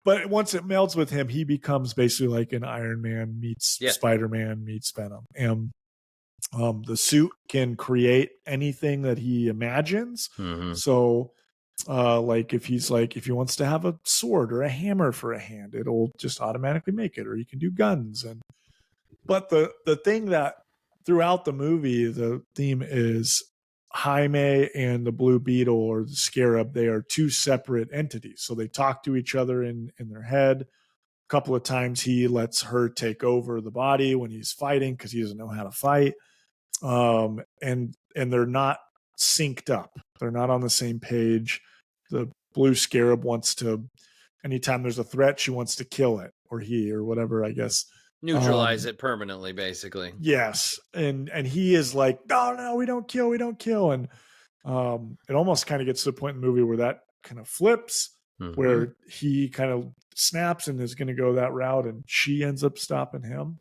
But once it melds with him, he becomes basically like an Iron Man meets Spider-Man meets Venom. And the suit can create anything that he imagines. So like if he wants to have a sword or a hammer for a hand, it'll just automatically make it, or you can do guns. But the thing that throughout the movie, the theme is Jaime and the Blue Beetle or the Scarab. They are two separate entities, so they talk to each other in their head. A couple of times he lets her take over the body when he's fighting because he doesn't know how to fight. And they're not synced up. They're not on the same page. The Blue Scarab wants to, anytime there's a threat, she wants to kill it, or he, or whatever, I guess. Neutralize it permanently, basically. Yes. And he is like, no, we don't kill. And it almost kind of gets to the point in the movie where that kind of flips, where he kind of snaps and is going to go that route, and she ends up stopping him.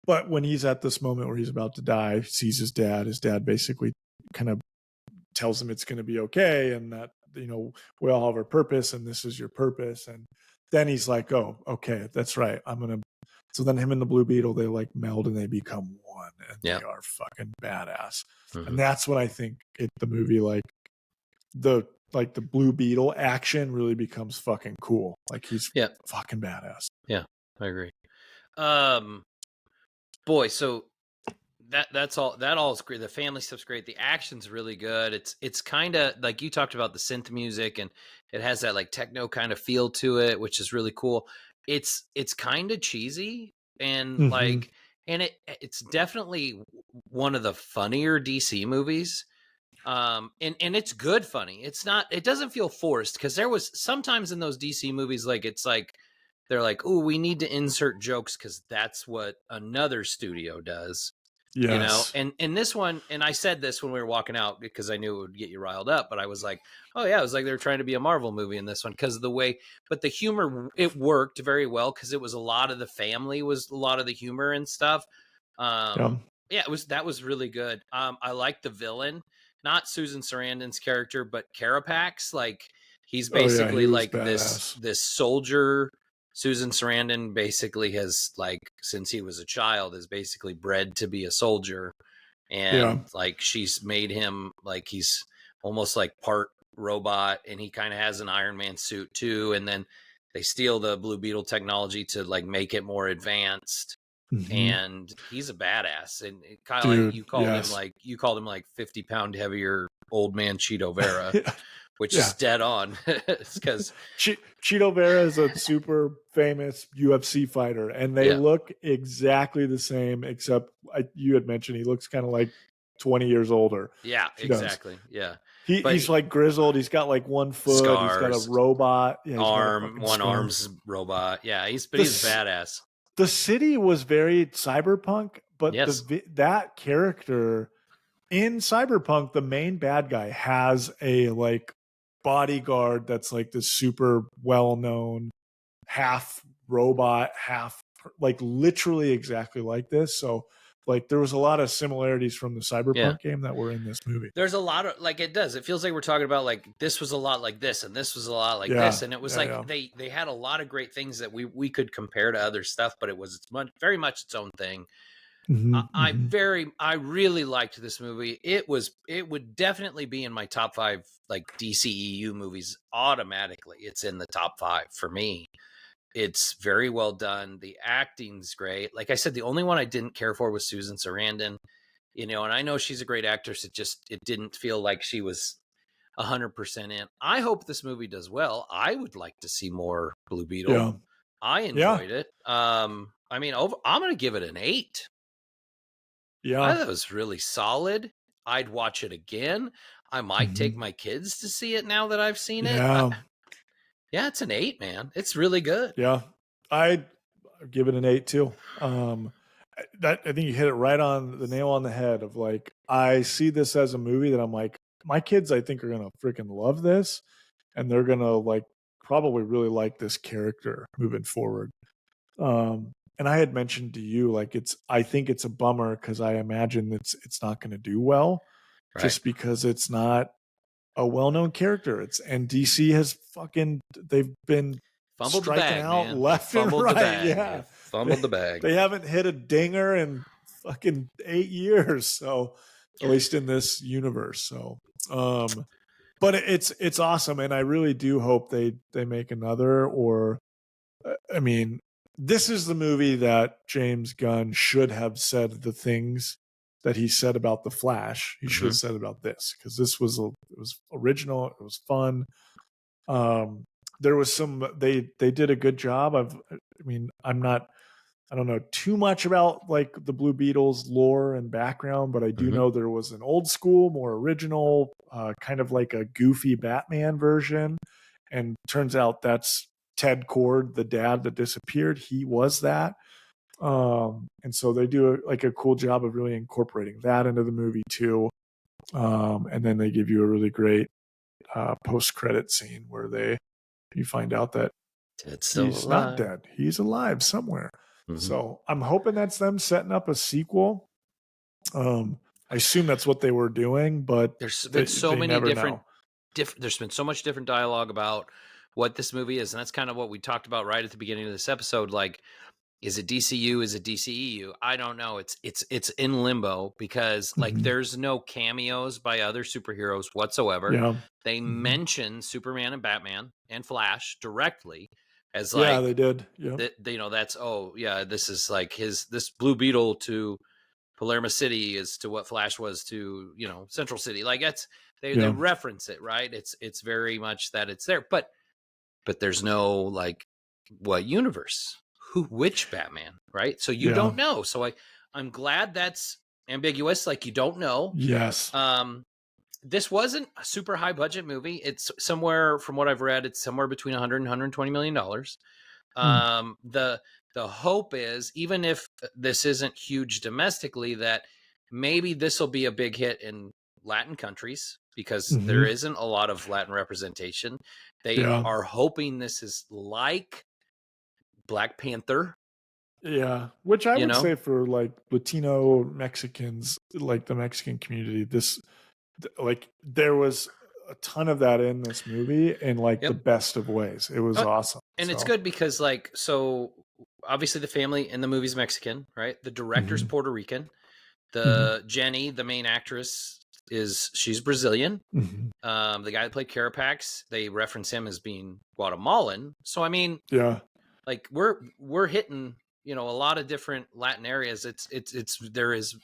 But when he's at this moment where he's about to die, sees his dad basically kind of tells him it's going to be okay, and that, we all have our purpose, and this is your purpose. And then he's like, oh, okay, that's right. So then him and the Blue Beetle, they like meld and they become one, and they are fucking badass. And that's what I think the movie, like the Blue Beetle action really becomes fucking cool. Like he's fucking badass. Yeah, I agree. Boy, so that all is great. The family stuff's great. The action's really good. It's kind of like you talked about the synth music, and it has that like techno kind of feel to it, which is really cool. It's kind of cheesy, and like, and it's definitely one of the funnier DC movies. And it's good funny. It doesn't feel forced, because there was sometimes in those DC movies, like it's like they're like, oh, we need to insert jokes because that's what another studio does. Yes. And this one, and I said this when we were walking out because I knew it would get you riled up, but I was like, oh yeah, it was like they were trying to be a Marvel movie in this one because of the way, but the humor, it worked very well because it was a lot of the family was a lot of the humor and stuff. Yeah, that was really good. I like the villain, not Susan Sarandon's character, but Carapax. Like he's basically like this soldier. Susan Sarandon basically has, like, since he was a child, is basically bred to be a soldier, and like she's made him like he's almost like part robot, and he kind of has an Iron Man suit too. And then they steal the Blue Beetle technology to like make it more advanced. And he's a badass. And Kyle, Dude, you called yes. him like 50-pound heavier old man Cheeto Vera, which is dead on. It's because Cheeto Vera is a super famous UFC fighter, and they look exactly the same, except you had mentioned he looks kind of like 20 years older. Yeah, exactly. Yeah. He's like grizzled. He's got like one foot. Scars, he's got a robot. Yeah, one arm's robot. Yeah, he's badass. The city was very cyberpunk, but that character in Cyberpunk, the main bad guy has a like bodyguard that's like this super well-known half robot, half like literally exactly like this. So like there was a lot of similarities from the Cyberpunk game that were in this movie. There's a lot of like it feels like we're talking about like this was a lot like this and this was a lot like this, and it was they had a lot of great things that we could compare to other stuff, but it was very much its own thing. I really liked this movie. It would definitely be in my top 5 like DCEU movies automatically. It's in the top 5 for me. It's very well done. The acting's great. Like I said, the only one I didn't care for was Susan Sarandon, and I know she's a great actress. It didn't feel like she was 100% in. I hope this movie does well. I would like to see more Blue Beetle. Yeah. I enjoyed it. I'm going to give it an 8. Yeah. I thought it was really solid. I'd watch it again. I might take my kids to see it now that I've seen it. Yeah, it's an 8, man. It's really good. Yeah. I'd give it an 8 too. I think you hit it right on the nail on the head of like, I see this as a movie that I'm like, my kids, I think, are going to freaking love this. And they're going to like, probably really like this character moving forward. And I had mentioned to you, like, I think it's a bummer because I imagine it's not going to do well just because it's not a well-known character. And DC has they've been fumbled striking the bag, out man. left and right. Yeah. Fumbled the bag. They haven't hit a dinger in fucking 8 years. So at least in this universe. So, but it's awesome. And I really do hope they make another, or, I mean, this is the movie that James Gunn should have said the things that he said about The Flash. He should have said about this, because this was it was original. It was fun. There was they did a good job of, I don't know too much about like the Blue Beetles lore and background, but I do know there was an old school, more original, kind of like a goofy Batman version. And turns out that's Ted Kord, the dad that disappeared. He was that. And so they do a cool job of really incorporating that into the movie too. And then they give you a really great post-credit scene where you find out that he's not dead. He's alive somewhere. So I'm hoping that's them setting up a sequel. I assume that's what they were doing, but there's been so many different there's been so much different dialogue about what this movie is, and that's kind of what we talked about right at the beginning of this episode. Like, is it DCU? Is it DCEU? I don't know. It's in limbo because like there's no cameos by other superheroes whatsoever. Yeah. They mention Superman and Batman and Flash directly as like, they did. Yeah. This is like this Blue Beetle to Palermo City is to what Flash was to, Central City. Like they reference it, right? It's very much that it's there, but there's no like what universe, which Batman, right? So you don't know. So I'm glad that's ambiguous. Like you don't know. Yes. This wasn't a super high budget movie. It's somewhere, from what I've read, it's somewhere between $100 and $120 million. The hope is, even if this isn't huge domestically, that maybe this will be a big hit in Latin countries, because there isn't a lot of Latin representation. They are hoping this is like Black Panther. Yeah, which I would say for like Latino Mexicans, like the Mexican community, there was a ton of that in this movie in like the best of ways. It was awesome. And it's good because so obviously the family in the movie's Mexican, right? The director's Puerto Rican. The Jenny, the main actress, she's Brazilian. Mhm. The guy that played Carapax, they reference him as being Guatemalan. So I mean, Yeah. like we're hitting, you know, a lot of different Latin areas.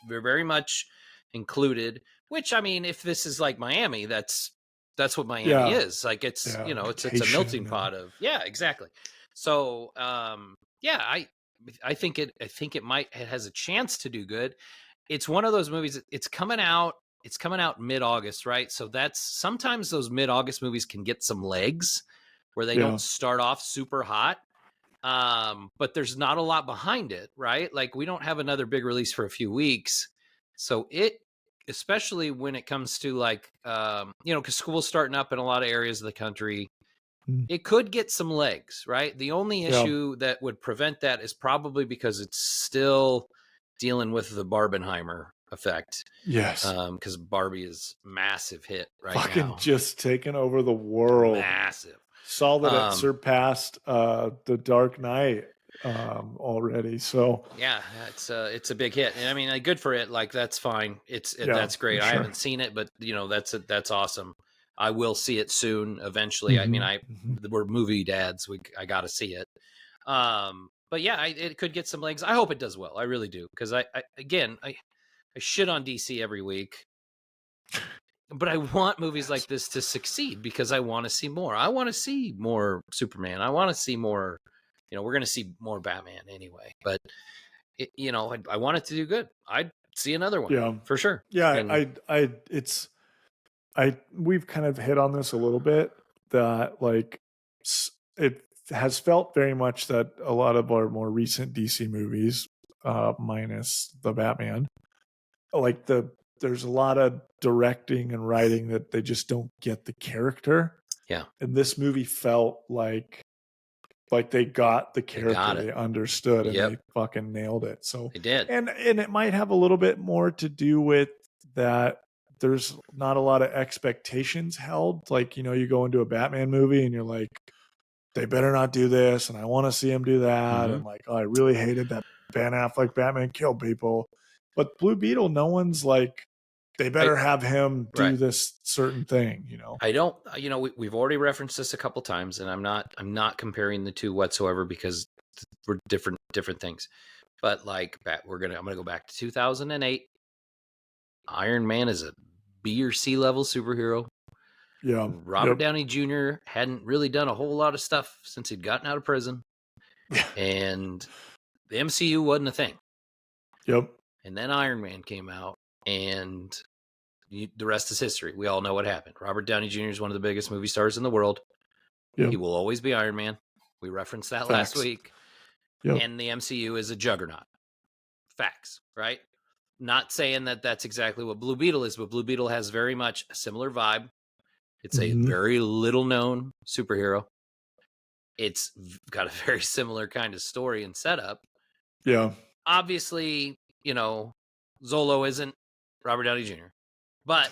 We're very much included. Which I mean, if this is like Miami, that's what Miami Yeah. is. Like it's, Yeah. you know, Like it's a melting Haitian pot and of, yeah, exactly. So yeah, I think it it has a chance to do good. It's one of those movies. It's coming out. It's coming out mid-August, right? So that's sometimes those mid-August movies can get some legs where they yeah. don't start off super hot. But there's not a lot behind it, right? Like we don't have another big release for a few weeks. So it, especially when it comes to like, you know, because school's starting up in a lot of areas of the country, Mm. it could get some legs, right? The only Yeah. issue that would prevent that is probably because it's still dealing with the Barbenheimer effect. Yes. Because Barbie is massive hit right Fucking now. just taking over the world. Massive. Saw that it surpassed the Dark Knight already. So Yeah, it's a big hit, and I mean, like, good for it. Like that's fine. yeah, That's great. for I sure. haven't seen it, but you know, that's awesome. I will see it soon, eventually. I mean, Mhm. we're movie dads. I got to see it. But yeah, it could get some legs. I hope it does well. I really do, because I shit on DC every week, but I want movies like this to succeed because I want to see more. I want to see more Superman. I want to see more. You know, we're going to see more Batman anyway, but you know, I want it to do good. I'd see another one Yeah. for sure. Yeah, And we've kind of hit on this a little bit that like it has felt very much that a lot of our more recent DC movies, minus the Batman, like there's a lot of directing and writing that they just don't get the character. yeah, And this movie felt like they got the they character, got it. they understood, and they Yep, fucking nailed it. So they did. and it might have a little bit more to do with that there's not a lot of expectations held. Like, you know, you go into a Batman movie and you're like, they better not do this, and I want to see him do that. Mm-hmm. And like, oh, I really hated that Ben Affleck Batman killed people. But Blue Beetle, no one's like, they better have him Right. do this certain thing, you know? I don't, you know, we've already referenced this a couple times, and I'm not comparing the two whatsoever because we're different things. But like, I'm gonna go back to 2008. Iron Man is a B or C level superhero. Yeah. Robert Downey Jr. hadn't really done a whole lot of stuff since he'd gotten out of prison, and the MCU wasn't a thing. Yep. And then Iron Man came out, and the rest is history. We all know what happened. Robert Downey Jr. is one of the biggest movie stars in the world. Yep. He will always be Iron Man. We referenced that last week. Yep. And the MCU is a juggernaut. Facts, right? Not saying that that's exactly what Blue Beetle is, but Blue Beetle has very much a similar vibe. It's a very little known superhero. It's got a very similar kind of story and setup. Yeah. Obviously, you know, Zolo isn't Robert Downey Jr., but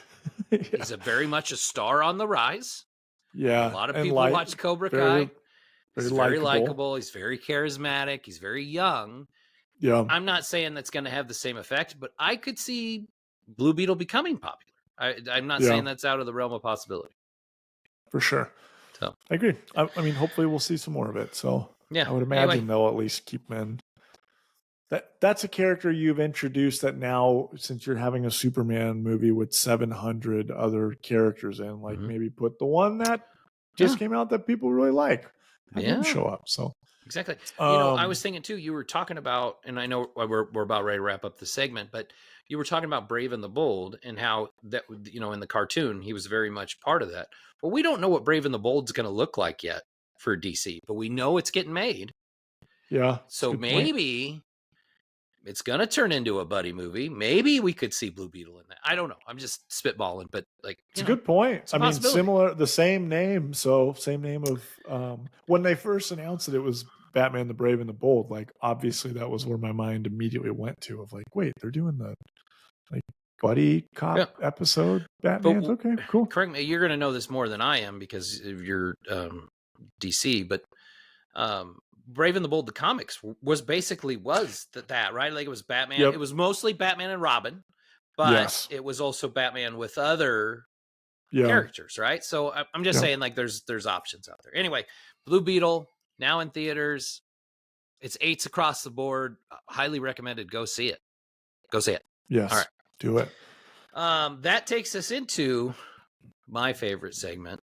he's very much a star on the rise. Yeah. A lot of and people watch Cobra Kai. He's very likable. He's very charismatic. He's very young. Yeah. I'm not saying that's going to have the same effect, but I could see Blue Beetle becoming popular. I'm not saying that's out of the realm of possibility. For sure. So I agree. I mean, hopefully we'll see some more of it. So yeah, I would imagine they'll at least keep him in. That's a character you've introduced that now, since you're having a Superman movie with 700 other characters in, like maybe put the one that just came out that people really like, have him show up. So exactly. You know, I was thinking too, you were talking about, and I know we're about ready to wrap up the segment, but you were talking about Brave and the Bold and how that, you know, in the cartoon, he was very much part of that. Well, we don't know what Brave and the Bold's going to look like yet for DC, but we know it's getting made. Yeah. So maybe it's going to turn into a buddy movie. Maybe we could see Blue Beetle in that. I don't know. I'm just spitballing, but like, it's a good point. I mean, similar, the same name. So same name of, when they first announced it was Batman the Brave and the Bold. Like, obviously that was where my mind immediately went to, of like, wait, they're doing the like buddy cop episode Batman. Okay, cool. Correct me. You're going to know this more than I am because of your DC, but Brave and the Bold, the comics was basically that, right? Like it was Batman. It was mostly Batman and Robin, but Yes. it was also Batman with other Yeah. characters, right? So I'm just saying, like, there's options out there. Anyway, Blue Beetle now in theaters. It's 8s across the board. Highly recommended. Go see it. Go see it. Yes. All right. Do it. That takes us into my favorite segment.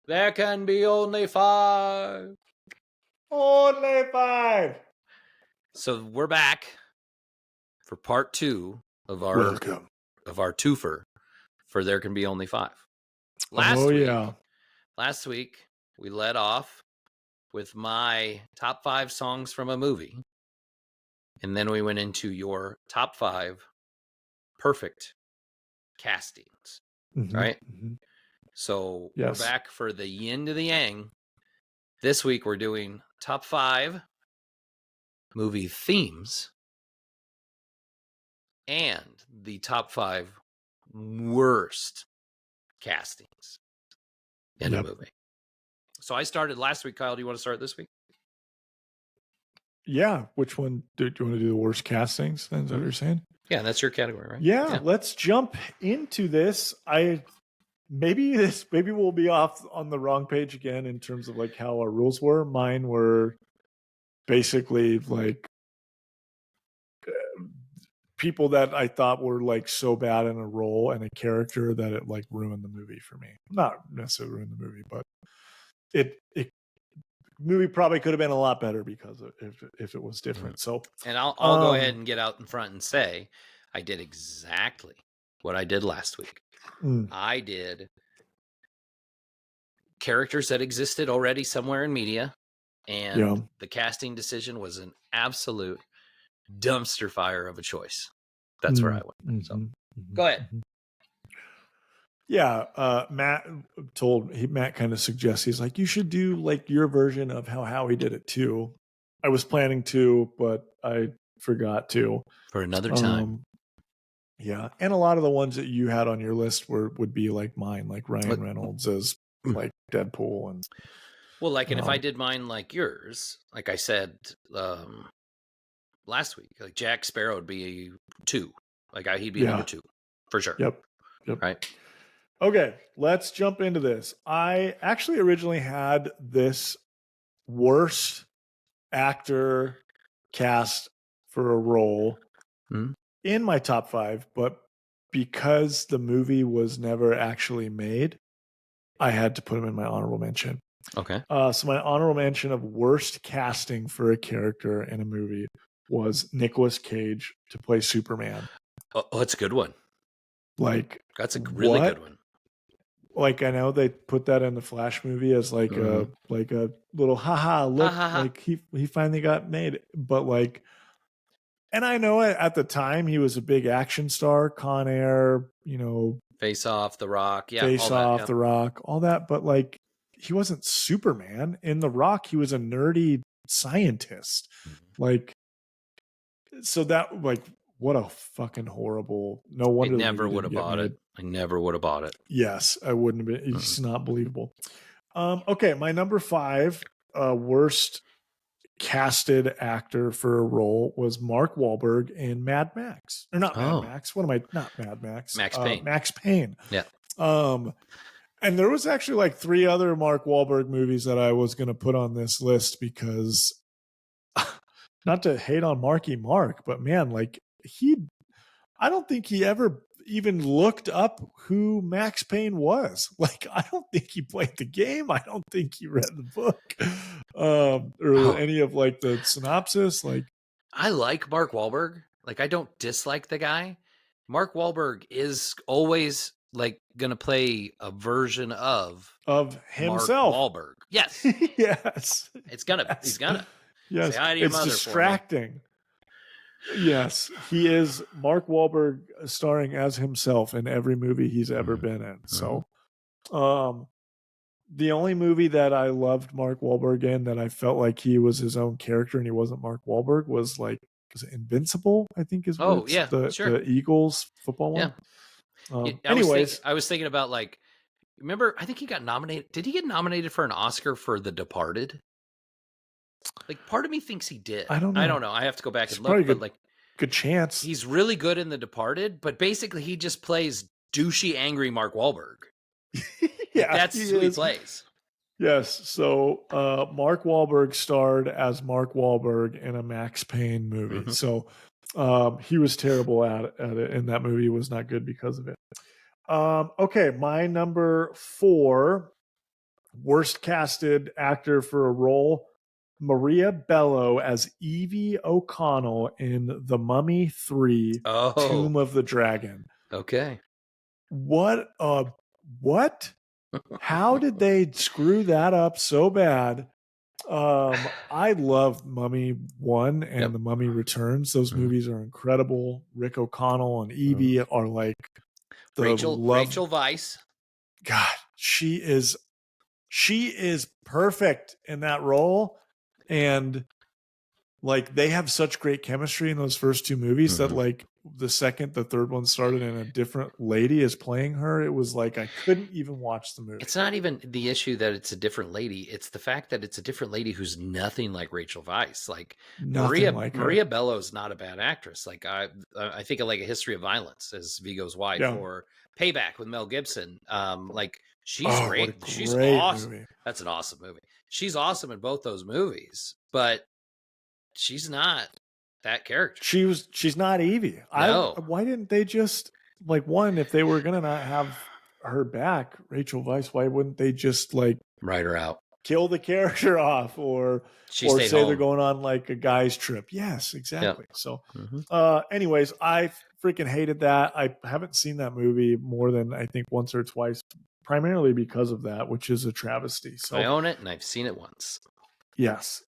There can be only 5. Only 5. So we're back for part 2 of our Welcome. twofer for There Can Be Only 5. Last week we led off with my top 5 songs from a movie, and then we went into your top 5 perfect castings. Right? So we're back for the yin to the yang. This week we're doing top 5 movie themes and the top 5 worst castings in a movie. So I started last week. Kyle, do you want to start this week? Yeah. Which one do you want to do? The worst castings? Is that what you're saying? Yeah, that's your category, right? Yeah. Let's jump into this. Maybe we'll be off on the wrong page again in terms of like how our rules were. Mine were basically like people that I thought were like so bad in a role and a character that it like ruined the movie for me. Not necessarily ruined the movie, but it movie probably could have been a lot better because of, if it was different. So, and I'll go ahead and get out in front and say I did exactly what I did last week. I did characters that existed already somewhere in media, and the casting decision was an absolute dumpster fire of a choice. That's where I went. So go ahead. Yeah, Matt kind of suggests, he's like, you should do like your version of how Howie did it too. I was planning to, but I forgot to. For another time. Yeah, and a lot of the ones that you had on your list would be like mine, like Ryan Reynolds as like Deadpool, and and if I did mine like yours, like I said last week, like Jack Sparrow would be 2. Like he'd be number 2 for sure. Yep. Right. Okay, let's jump into this. I actually originally had this worst actor cast for a role in my top 5, but because the movie was never actually made, I had to put him in my honorable mention. Okay. So my honorable mention of worst casting for a character in a movie was Nicolas Cage to play Superman. Oh, that's a good one. Like, that's a really good one. Like, I know they put that in the Flash movie as like a little haha look, like he finally got made, but like, and I know at the time he was a big action star, Con Air, Face Off, The Rock, The Rock, all that, but like he wasn't Superman. In The Rock, he was a nerdy scientist, like, so that like. What a fucking horrible. No wonder I never would have bought it. I never would have bought it. Yes, I wouldn't have been. It's not believable. Okay, my number 5 worst casted actor for a role was Mark Wahlberg in Mad Max. Or not Mad Max. What am I? Not Mad Max. Max Payne. Max Payne. Yeah. And there was actually like 3 other Mark Wahlberg movies that I was going to put on this list because, not to hate on Marky Mark, but man, like, I don't think he ever even looked up who Max Payne was. Like, I don't think he played the game. I don't think he read the book or any of like the synopsis. Like, I like Mark Wahlberg. Like, I don't dislike the guy. Mark Wahlberg is always like going to play a version of himself. Mark Wahlberg. Yes. Yes. He's gonna. Yes. Say hi to your mother distracting. Yes, he is Mark Wahlberg starring as himself in every movie he's ever been in. So, the only movie that I loved Mark Wahlberg in that I felt like he was his own character and he wasn't Mark Wahlberg was like, was it Invincible? I think is the Eagles football one. Anyways, I was thinking about like, remember? I think he got nominated. Did he get nominated for an Oscar for The Departed? Like, part of me thinks he did. I don't know. I have to go back and look. But like, good chance. He's really good in The Departed, but basically he just plays douchey, angry Mark Wahlberg. Yeah, that's who he plays. Yes. So Mark Wahlberg starred as Mark Wahlberg in a Max Payne movie. Mhm. So he was terrible at it, and that movie was not good because of it. Okay, my number 4 worst casted actor for a role, Maria Bello as Evie O'Connell in The Mummy 3, Oh, Tomb of the Dragon. okay. What? How did they screw that up so bad? I love Mummy 1 and Yep. The Mummy Returns. Those movies are incredible. Rick O'Connell and Evie are like the Rachel love. Weisz. God, she is perfect in that role. And like they have such great chemistry in those first 2 movies that like the second, the third one started and a different lady is playing her, it was like I couldn't even watch the movie. It's not even the issue that it's a different lady. It's the fact that it's a different lady who's nothing like Rachel Weisz. Like Maria Bello's not a bad actress. Like I think of like A History of Violence as Vigo's wife, or Payback with Mel Gibson. Like she's great. She's awesome. Movie. That's an awesome movie. She's awesome in both those movies, but she's not that character. She's not Evie. No. Why didn't they just like if they were gonna not have her back, Rachel Weisz, why wouldn't they just like write her out, kill the character off, or say they're going on like a guy's trip? Yes, exactly. Yep. So anyways, I freaking hated that. I haven't seen that movie more than I think once or twice, primarily because of that, which is a travesty. So I own it and I've seen it once. Yes.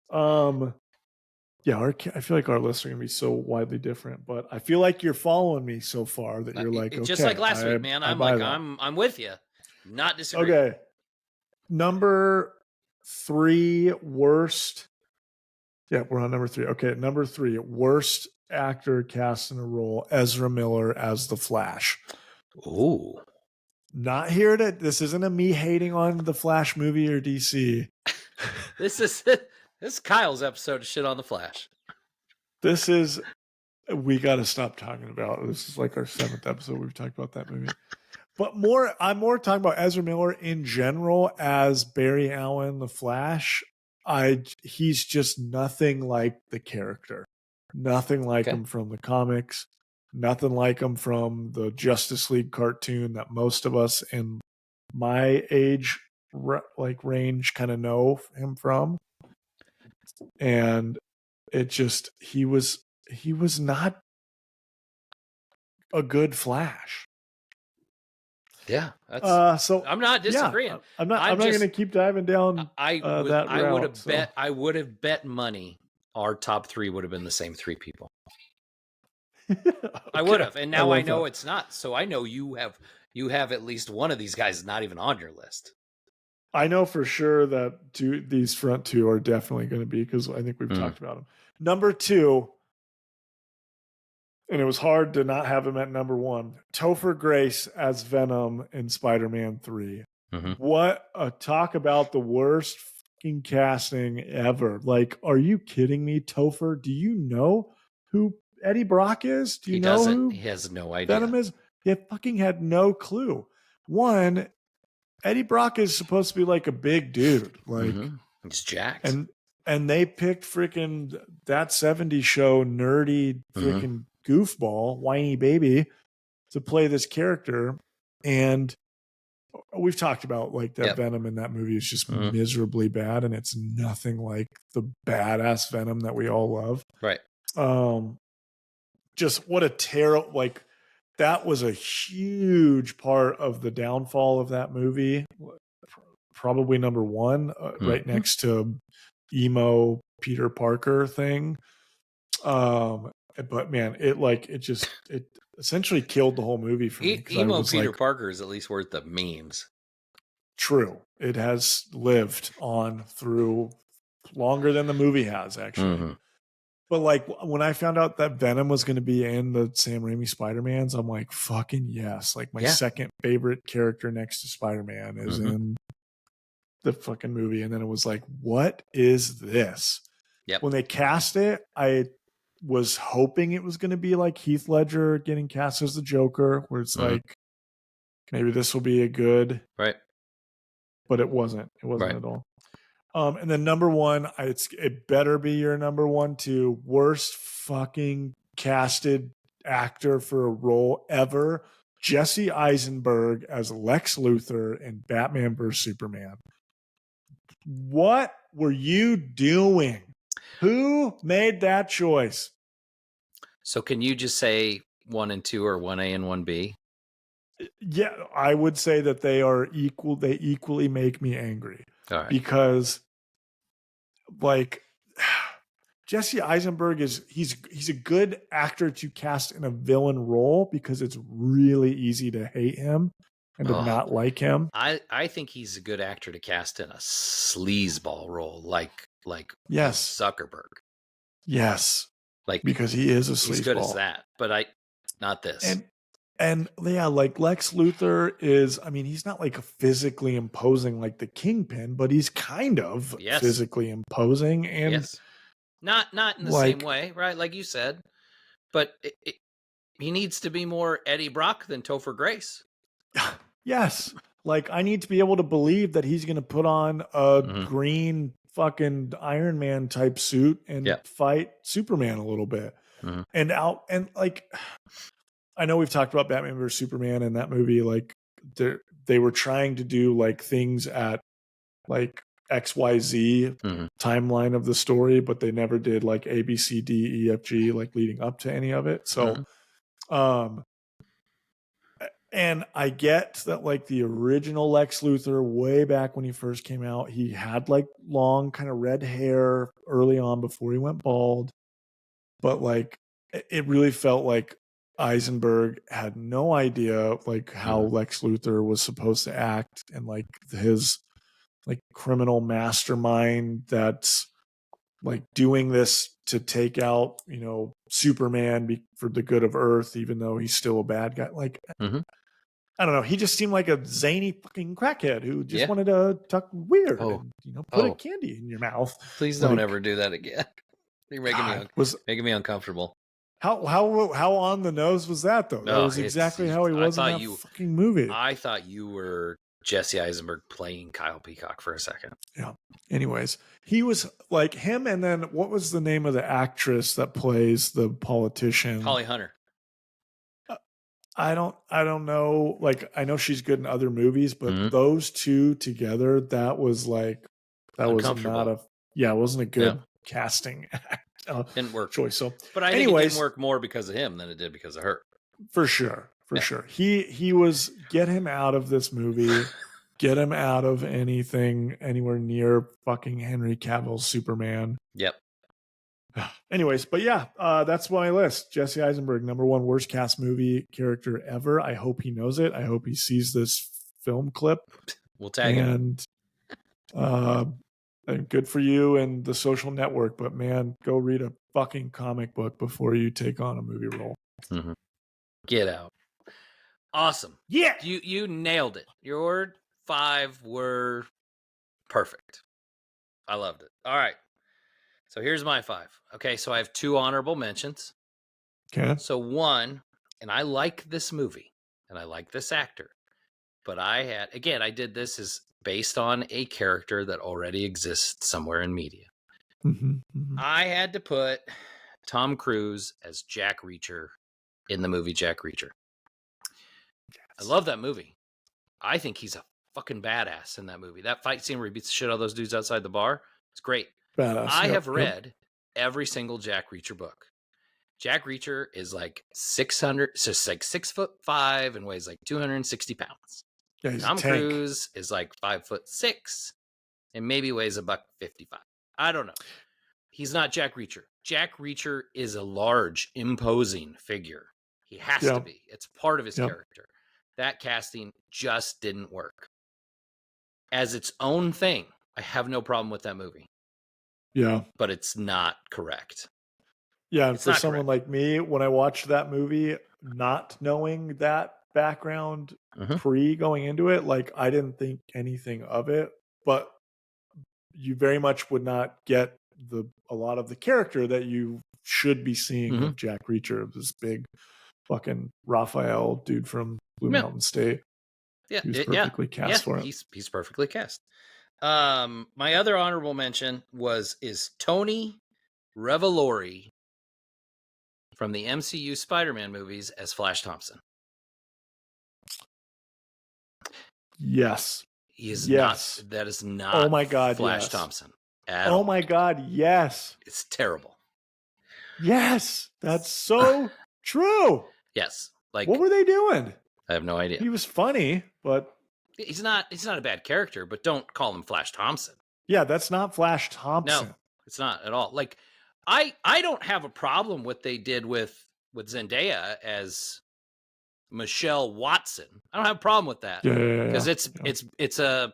Yeah, I feel like our lists are going to be so widely different, but I feel like you're following me so far that you're like, okay. Just like last week, man. I'm with you. Not disagreeing. Okay. Number 3 worst. Yeah, we're on number 3. Okay, number 3 worst actor cast in a role, Ezra Miller as the Flash. Ooh. Not here to. This isn't a me hating on the Flash movie or DC. This is Kyle's episode of Shit on the Flash. We got to stop talking about. This is like our 7th episode. We've talked about that movie. But I'm more talking about Ezra Miller in general as Barry Allen, the Flash. He's just nothing like the character. Nothing like him from the comics. Nothing like him from the Justice League cartoon that most of us in my age range kind of know him from. And it just he was not a good Flash. Yeah, so I'm not disagreeing. Yeah, I'm not going to keep diving down that route. I would have bet money our top 3 would have been the same 3 people. Okay. I would have, and now I know it's not. So I know you have at least one of these guys not even on your list. I know for sure that these front 2 are definitely going to be, because I think we've talked about them. Number 2, and it was hard to not have him at number 1, Topher Grace as Venom in Spider-Man 3. What a talk about the worst fucking casting ever. Like, are you kidding me, Topher? Do you know who Eddie Brock is? Do you know who he has no idea. Venom is? He fucking had no clue. One, Eddie Brock is supposed to be like a big dude. Like, he's jacked. And they picked freaking That 70s Show nerdy freaking goofball, whiny baby, to play this character. And we've talked about like that Venom in that movie is just miserably bad, and it's nothing like the badass Venom that we all love. Right. Just what a terrible, like, that was a huge part of the downfall of that movie. Probably number 1, right next to emo Peter Parker thing. But man, it essentially killed the whole movie for me. Emo Peter Parker is at least worth the memes. True. It has lived on through longer than the movie has, actually. But like when I found out that Venom was going to be in the Sam Raimi Spider-Mans, I'm like, fucking yes. Like my second favorite character next to Spider-Man is in the fucking movie. And then it was like, what is this? Yep. When they cast it, I was hoping it was going to be like Heath Ledger getting cast as the Joker, where it's like, maybe this will be a good, right. but it wasn't. It wasn't Right. at all. And then number one, it better be your number one too. Worst fucking casted actor for a role ever. Jesse Eisenberg as Lex Luthor in Batman vs Superman. What were you doing? Who made that choice? So can you just say 1 and 2 or 1A and 1B? Yeah, I would say that they are equal. They equally make me angry. All right. Because like Jesse Eisenberg he's a good actor to cast in a villain role because it's really easy to hate him and to not like him. I think he's a good actor to cast in a sleazeball role like Yes. Zuckerberg. Yes. Like, because he is a sleazeball. He's good as that, but not this. And yeah, like Lex Luthor is, I mean, he's not like physically imposing like the Kingpin, but he's kind of physically imposing. And yes. Not in the same way, right? Like you said, but he needs to be more Eddie Brock than Topher Grace. Yes. Like, I need to be able to believe that he's going to put on a green fucking Iron Man type suit and fight Superman a little bit. And like, I know we've talked about Batman vs Superman and that movie. Like, they were trying to do like things at like XYZ timeline of the story, but they never did like A, B, C, D, E, F, G, like leading up to any of it. So, and I get that like the original Lex Luthor way back when he first came out, he had like long kind of red hair early on before he went bald. But like, it really felt like Eisenberg had no idea like how Lex Luthor was supposed to act, and like his like criminal mastermind that's like doing this to take out, you know, Superman for the good of Earth, even though he's still a bad guy. Like, I don't know. He just seemed like a zany fucking crackhead who just wanted to talk weird and, you know, put a candy in your mouth. Please don't ever do that again. You're making me uncomfortable. How on the nose was that though? That was exactly how he was in that fucking movie. I thought you were Jesse Eisenberg playing Kyle Peacock for a second. Yeah. Anyways, he was like him, and then what was the name of the actress that plays the politician? Holly Hunter. I don't know. Like, I know she's good in other movies, but those two together, that was like, that was not a, it wasn't a good casting didn't work choice. So, but I think it didn't work more because of him than it did because of her. For sure. He was, get him out of this movie, get him out of anything anywhere near fucking Henry Cavill's Superman. Yep. Anyways, but yeah, that's my list. Jesse Eisenberg, number one worst cast movie character ever. I hope he knows it. I hope he sees this film clip. We'll tag him. And good for you and The Social Network, but man, go read a fucking comic book before you take on a movie role. Get out. Awesome. Yeah. You nailed it. Your 5 were perfect. I loved it. All right. So here's my 5. Okay, so I have 2 honorable mentions. Okay. So 1, and I like this movie, and I like this actor, but I did this as based on a character that already exists somewhere in media. I had to put Tom Cruise as Jack Reacher in the movie Jack Reacher. I love that movie. I think he's a fucking badass in that movie. That fight scene where he beats the shit out of those dudes outside the bar, it's great. Badass. I have read every single Jack Reacher book. Jack Reacher is like 600, so it's like 6'5" and weighs like 260 pounds. Yeah, he's Tom Cruise is like 5'6" and maybe weighs $155. I don't know. He's not Jack Reacher. Jack Reacher is a large, imposing figure. He has to be. It's part of his character. That casting just didn't work. As its own thing, I have no problem with that movie. Yeah. But it's not correct. Yeah, and for someone like me, when I watched that movie, not knowing that background pre going into it, like I didn't think anything of it, but you very much would not get a lot of the character that you should be seeing of Jack Reacher, of this big fucking Raphael dude from Blue Mountain State. Yeah, he was perfectly cast for it. He's perfectly cast. My other honorable mention is Tony Revolori from the MCU Spider-Man movies as Flash Thompson. Yes. He is not. That is not. Oh my God, Flash yes. Thompson. Oh my God, yes. It's terrible. Yes, that's so true. Yes. Like, what were they doing? I have no idea. He was funny, but he's not a bad character, but don't call him Flash Thompson. Yeah, that's not Flash Thompson. No, it's not at all. Like, I don't have a problem what they did with Zendaya as Michelle Watson. I don't have a problem with that. Because it's a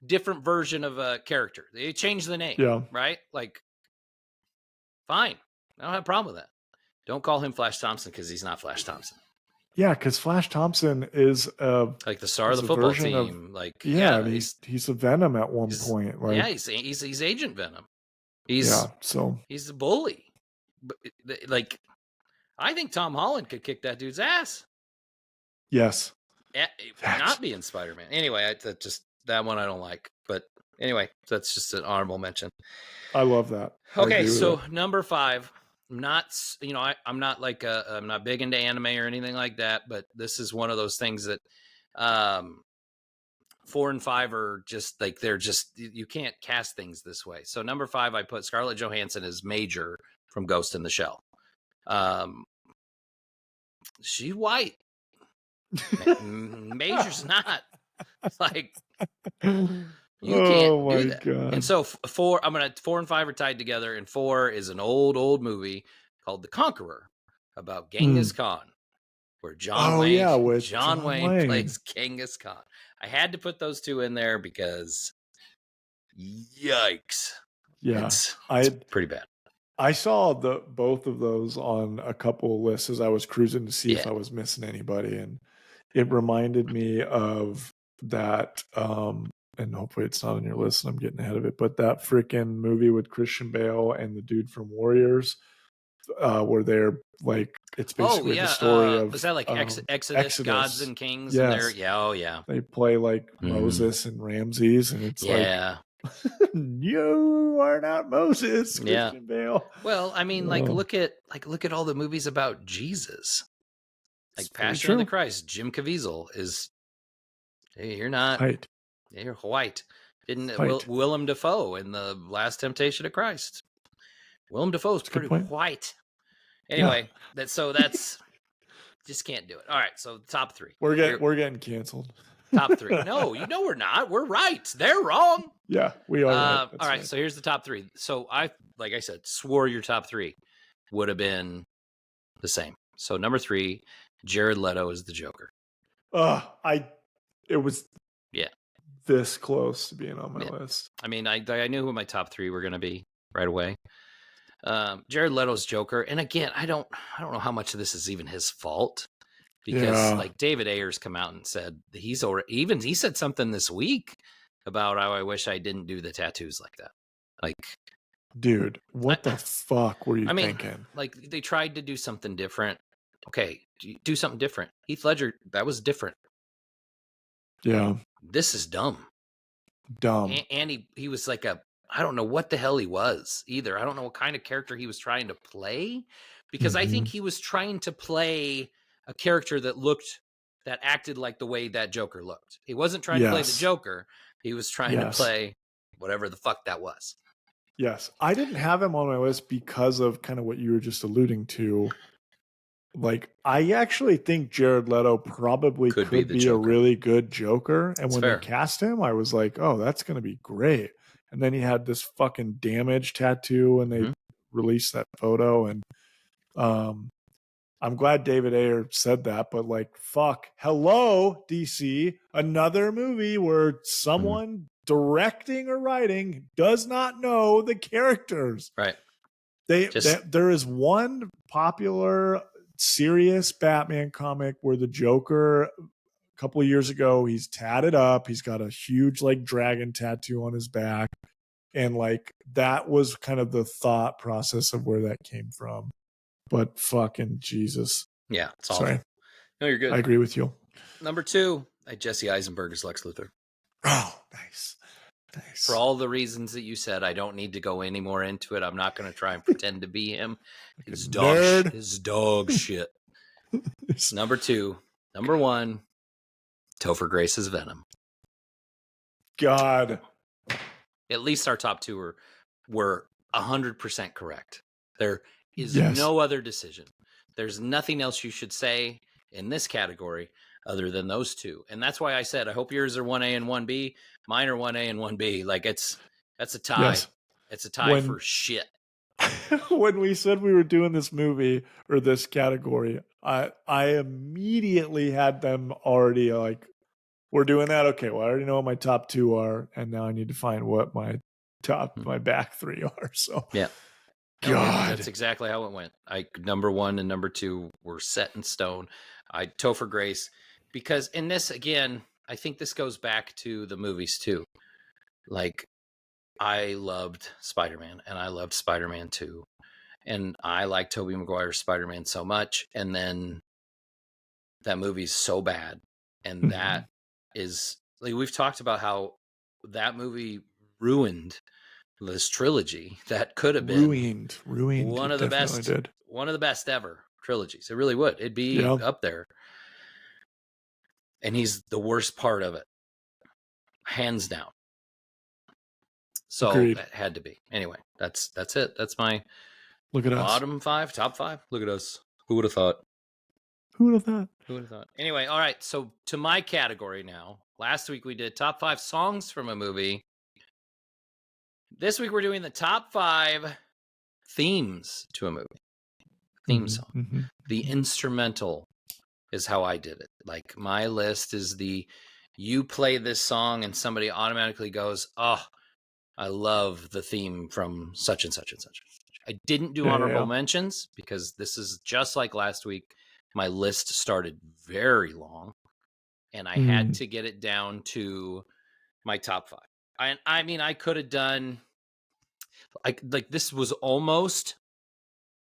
different version of a character. They changed the name. Yeah. Right? Like, fine. I don't have a problem with that. Don't call him Flash Thompson because he's not Flash Thompson. Yeah, because Flash Thompson is like the star of the football team. He's a Venom at one point. Like, yeah, he's Agent Venom. He's a bully. But, like, I think Tom Holland could kick that dude's ass. Yes. Not being Spider-Man. Anyway, that one I don't like. But anyway, that's just an honorable mention. I love that. Okay, so number 5. I'm not like I'm not big into anime or anything like that, but this is one of those things that 4 and 5 are just like, they're just, you can't cast things this way. So number 5, I put Scarlett Johansson as Major from Ghost in the Shell. She's white. Major's not. Like, you can't do that. God. And so 4 and 5 are tied together, and 4 is an old movie called The Conqueror about Genghis Khan, where John Wayne plays Genghis Khan. I had to put those two in there because yikes. Yeah. It's pretty bad. I saw both of those on a couple of lists as I was cruising to see if I was missing anybody, and it reminded me of that and hopefully it's not on your list and I'm getting ahead of it, but that freaking movie with Christian Bale and the dude from Warriors, where they're like, it's basically the story of, was that like Exodus, Gods and Kings? Yes. And yeah. They play like Moses and Ramses, and it's like, you are not Moses, Christian Bale. Well, I mean, look at all the movies about Jesus. Like Passion of the Christ, Jim Caviezel is, hey, you're not white. You're white. Willem Dafoe in The Last Temptation of Christ. Willem Dafoe's pretty white. Anyway, that's just can't do it. All right, so top 3. We're getting canceled. Top 3. No, we're not. We're right. They're wrong. Yeah, we are. Right. All right, so here's the top 3. So like I said, swore your top 3 would have been the same. So number 3, Jared Leto is the Joker. It was this close to being on my list. I mean, I knew who my top 3 were going to be right away. Jared Leto's Joker, and again, I don't know how much of this is even his fault, because like David Ayer's come out and said he said something this week about how I wish I didn't do the tattoos like that. Like, dude, what the fuck were you thinking? Like, they tried to do something different. Okay, do something different. Heath Ledger, that was different. Yeah. This is dumb. And he was like I don't know what the hell he was either. I don't know what kind of character he was trying to play, because I think he was trying to play a character that acted like the way that Joker looked. He wasn't trying to play the Joker. He was trying to play whatever the fuck that was. Yes. I didn't have him on my list because of kind of what you were just alluding to. Like, I actually think Jared Leto probably could be a really good Joker. And when they cast him, I was like, oh, that's going to be great. And then he had this fucking damage tattoo, and they released that photo. And I'm glad David Ayer said that, but like, fuck, hello, DC, another movie where someone directing or writing does not know the characters. Right. There is one popular serious Batman comic where the Joker, a couple of years ago, he's tatted up. He's got a huge like dragon tattoo on his back. And like that was kind of the thought process of where that came from. But fucking Jesus. Yeah, it's awful. Sorry. No, you're good. I agree with you. Number 2, Jesse Eisenberg as Lex Luthor. Oh, nice. Nice. For all the reasons that you said, I don't need to go any more into it. I'm not going to try and pretend to be him. His dog shit. Number 2. Number 1, Topher Grace's Venom. God. At least our top 2 were 100% correct. There is Yes. no other decision. There's nothing else you should say in this category other than those 2. And that's why I said, I hope yours are 1A and 1B. Mine are 1A and 1B. Like that's a tie. Yes. It's a tie for shit. When we said we were doing this movie or this category, I immediately had them already like, we're doing that. Okay, well, I already know what my top 2 are, and now I need to find what my back 3 are. So yeah, God, that's exactly how it went. Number 1 and number 2 were set in stone. Topher Grace, because in this again, I think this goes back to the movies too. Like, I loved Spider-Man, and I loved Spider-Man 2, and I like Tobey Maguire's Spider-Man so much, and then that movie's so bad, and that is like, we've talked about how that movie ruined this trilogy that could have been ruined one of the best ever trilogies. It really would. It'd be up there. And he's the worst part of it, hands down. So Agreed. that had to be. Anyway, that's it. That's my look at bottom us. 5, top 5. Look at us. Who would have thought? Who would have thought? Who would have thought? Anyway, all right. So to my category now. Last week we did top 5 songs from a movie. This week we're doing the top 5 themes to a movie. Theme song. Mm-hmm. The instrumental is how I did it. Like, my list is you play this song and somebody automatically goes, oh, I love the theme from such and such and such. I didn't do honorable mentions because this is just like last week. My list started very long and I had to get it down to my top 5. I mean, I could have done like this was almost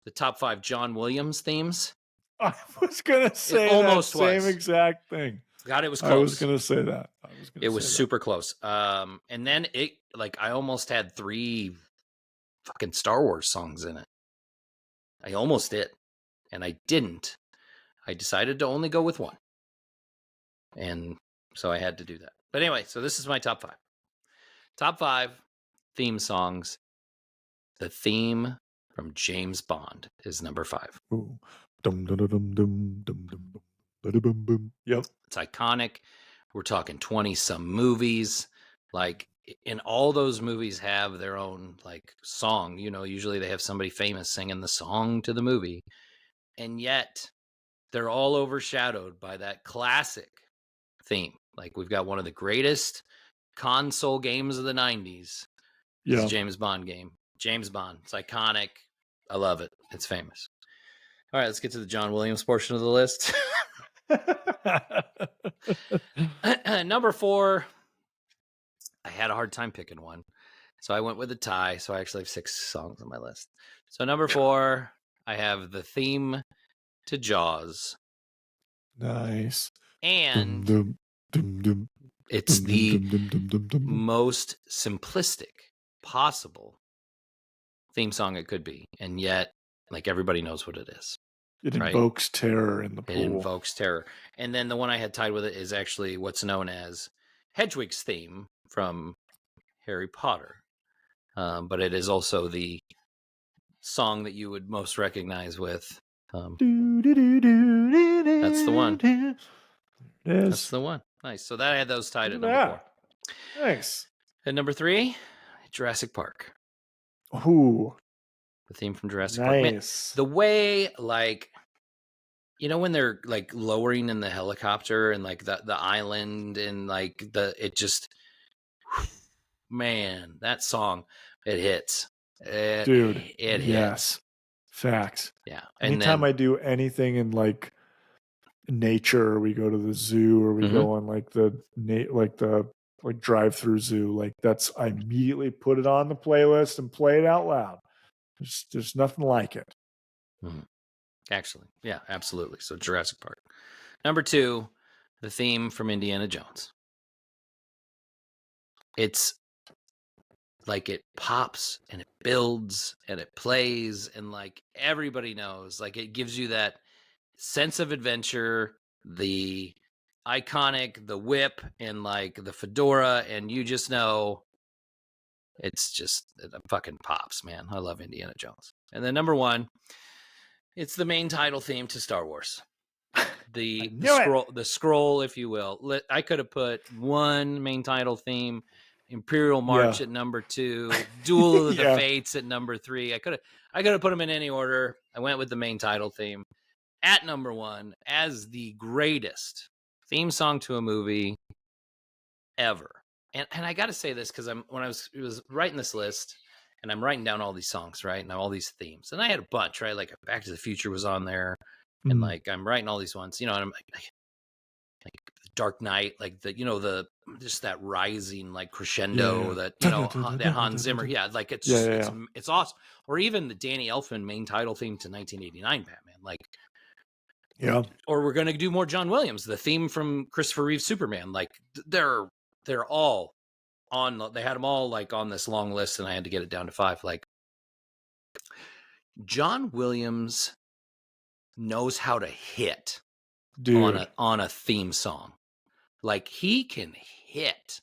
the top 5 John Williams themes. I was gonna say almost that same exact thing. God, it was close. I was gonna say that. It was super close. And then I almost had 3 fucking Star Wars songs in it. I almost did, and I didn't. I decided to only go with 1, and so I had to do that. But anyway, so this is my top 5. Top 5 theme songs. The theme from James Bond is number 5. Ooh. Dum, dum, dum, dum, dum, dum, dum. Yep. It's iconic. We're talking 20-some movies. Like, and all those movies have their own like song. You know, usually they have somebody famous singing the song to the movie. And yet they're all overshadowed by that classic theme. Like, we've got one of the greatest console games of the 90s. It's a James Bond game. James Bond. It's iconic. I love it. It's famous. All right, let's get to the John Williams portion of the list. Number 4, I had a hard time picking one. So I went with a tie. So I actually have 6 songs on my list. So number 4, I have the theme to Jaws. Nice. And it's the most simplistic possible theme song it could be. And yet, like, everybody knows what it is. It invokes terror in the pool. It invokes terror. And then the one I had tied with it is actually what's known as Hedwig's theme from Harry Potter. But it is also the song that you would most recognize with. That's the one. That's the one. Nice. So that I had those tied at number 4. Nice. At number 3, Jurassic Park. Ooh. The theme from Jurassic Park. Man, the way, like, you know, when they're like lowering in the helicopter and like the island and like it just, man, that song, it hits. Dude, it yes. hits. Facts. Yeah. Anytime I do anything in like nature, or we go to the zoo, or we go on like the like Drive-Through Zoo. Like I immediately put it on the playlist and play it out loud. There's nothing like it. Actually, yeah, absolutely. So Jurassic Park. Number 2, the theme from Indiana Jones. It's like it pops and it builds and it plays and like everybody knows, like it gives you that sense of adventure, the iconic, the whip and like the fedora, and you just know it's just it fucking pops, man. I love Indiana Jones. And then number 1, it's the main title theme to Star Wars. The scroll, if you will. I could have put 1 main title theme, Imperial March at number 2, Duel of the Fates at number 3. I could have put them in any order. I went with the main title theme at number 1 as the greatest theme song to a movie ever. And I got to say this because when I was writing this list, and I'm writing down all these songs, right, and all these themes, and I had a bunch, right, like Back to the Future was on there. And like I'm writing all these ones, and I'm like Dark Knight, like the just that rising like crescendo that that Hans Zimmer, like it's awesome. Or even the Danny Elfman main title theme to 1989 Batman, like Or we're gonna do more John Williams, the theme from Christopher Reeve's Superman. Like they're all on. They had them all like on this long list, and I had to get it down to 5. Like John Williams knows how to hit on a theme song. Like he can hit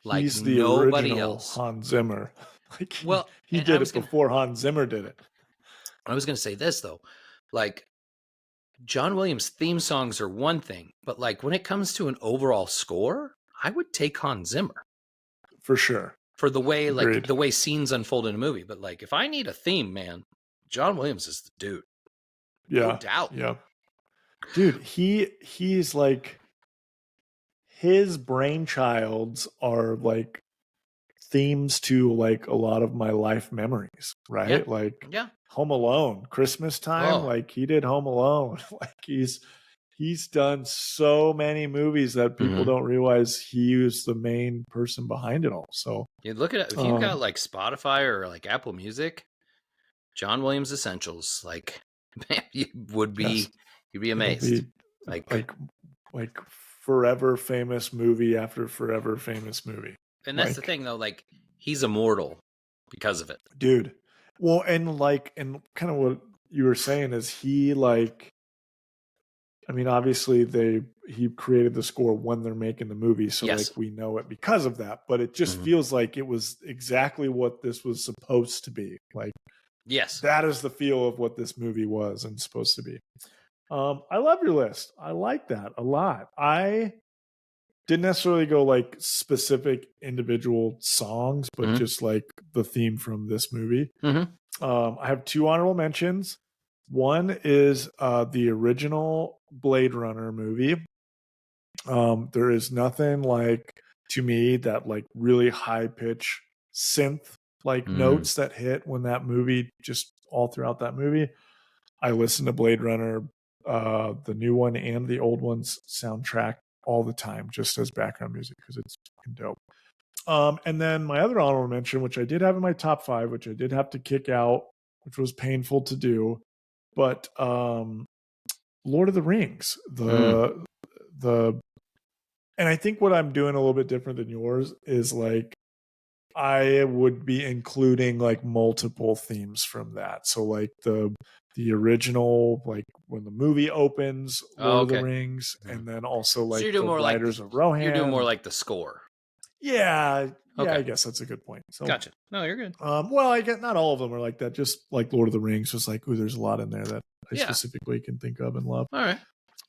like he's the nobody original else. Hans Zimmer. Like he did it before Hans Zimmer did it. I was going to say this though, like John Williams theme songs are one thing, but like when it comes to an overall score, I would take Hans Zimmer for sure. For the way like the way scenes unfold in a movie. But like if I need a theme, man, John Williams is the dude. Yeah, no doubt. Yeah, dude, he's like his brainchilds are like themes to like a lot of my life memories, right? Like Home Alone, Christmas time, like he did Home Alone. Like he's done so many movies that people don't realize he was the main person behind it all. So you look at it, if you've got like Spotify or like Apple Music, John Williams Essentials, like man, you'd be amazed. Like forever famous movie after forever famous movie. And that's the thing though, like he's immortal because of it. Dude. Well, and kind of what you were saying is he like, I mean, obviously he created the score when they're making the movie. So like we know it because of that, but it just feels like it was exactly what this was supposed to be. Like, that is the feel of what this movie was and supposed to be. I love your list. I like that a lot. I didn't necessarily go like specific individual songs, but just like the theme from this movie. I have 2 honorable mentions. One is the original Blade Runner movie. There is nothing like, to me, that like really high pitch synth like notes that hit when that movie, just all throughout that movie. I listen to Blade Runner, the new one and the old one's soundtrack all the time, just as background music, because it's fucking dope. And then my other honorable mention, which I did have in my top 5, which I did have to kick out, which was painful to do, but Lord of the Rings, and I think what I'm doing a little bit different than yours is like I would be including like multiple themes from that. So like the original, like when the movie opens, Lord of the Rings, and then also like so you're doing the more Riders like of Rohan. You're doing more like the score. Yeah, I guess that's a good point. So, gotcha. No, you're good. Well, I get not all of them are like that. Just like Lord of the Rings, just like there's a lot in there that I specifically can think of and love. All right.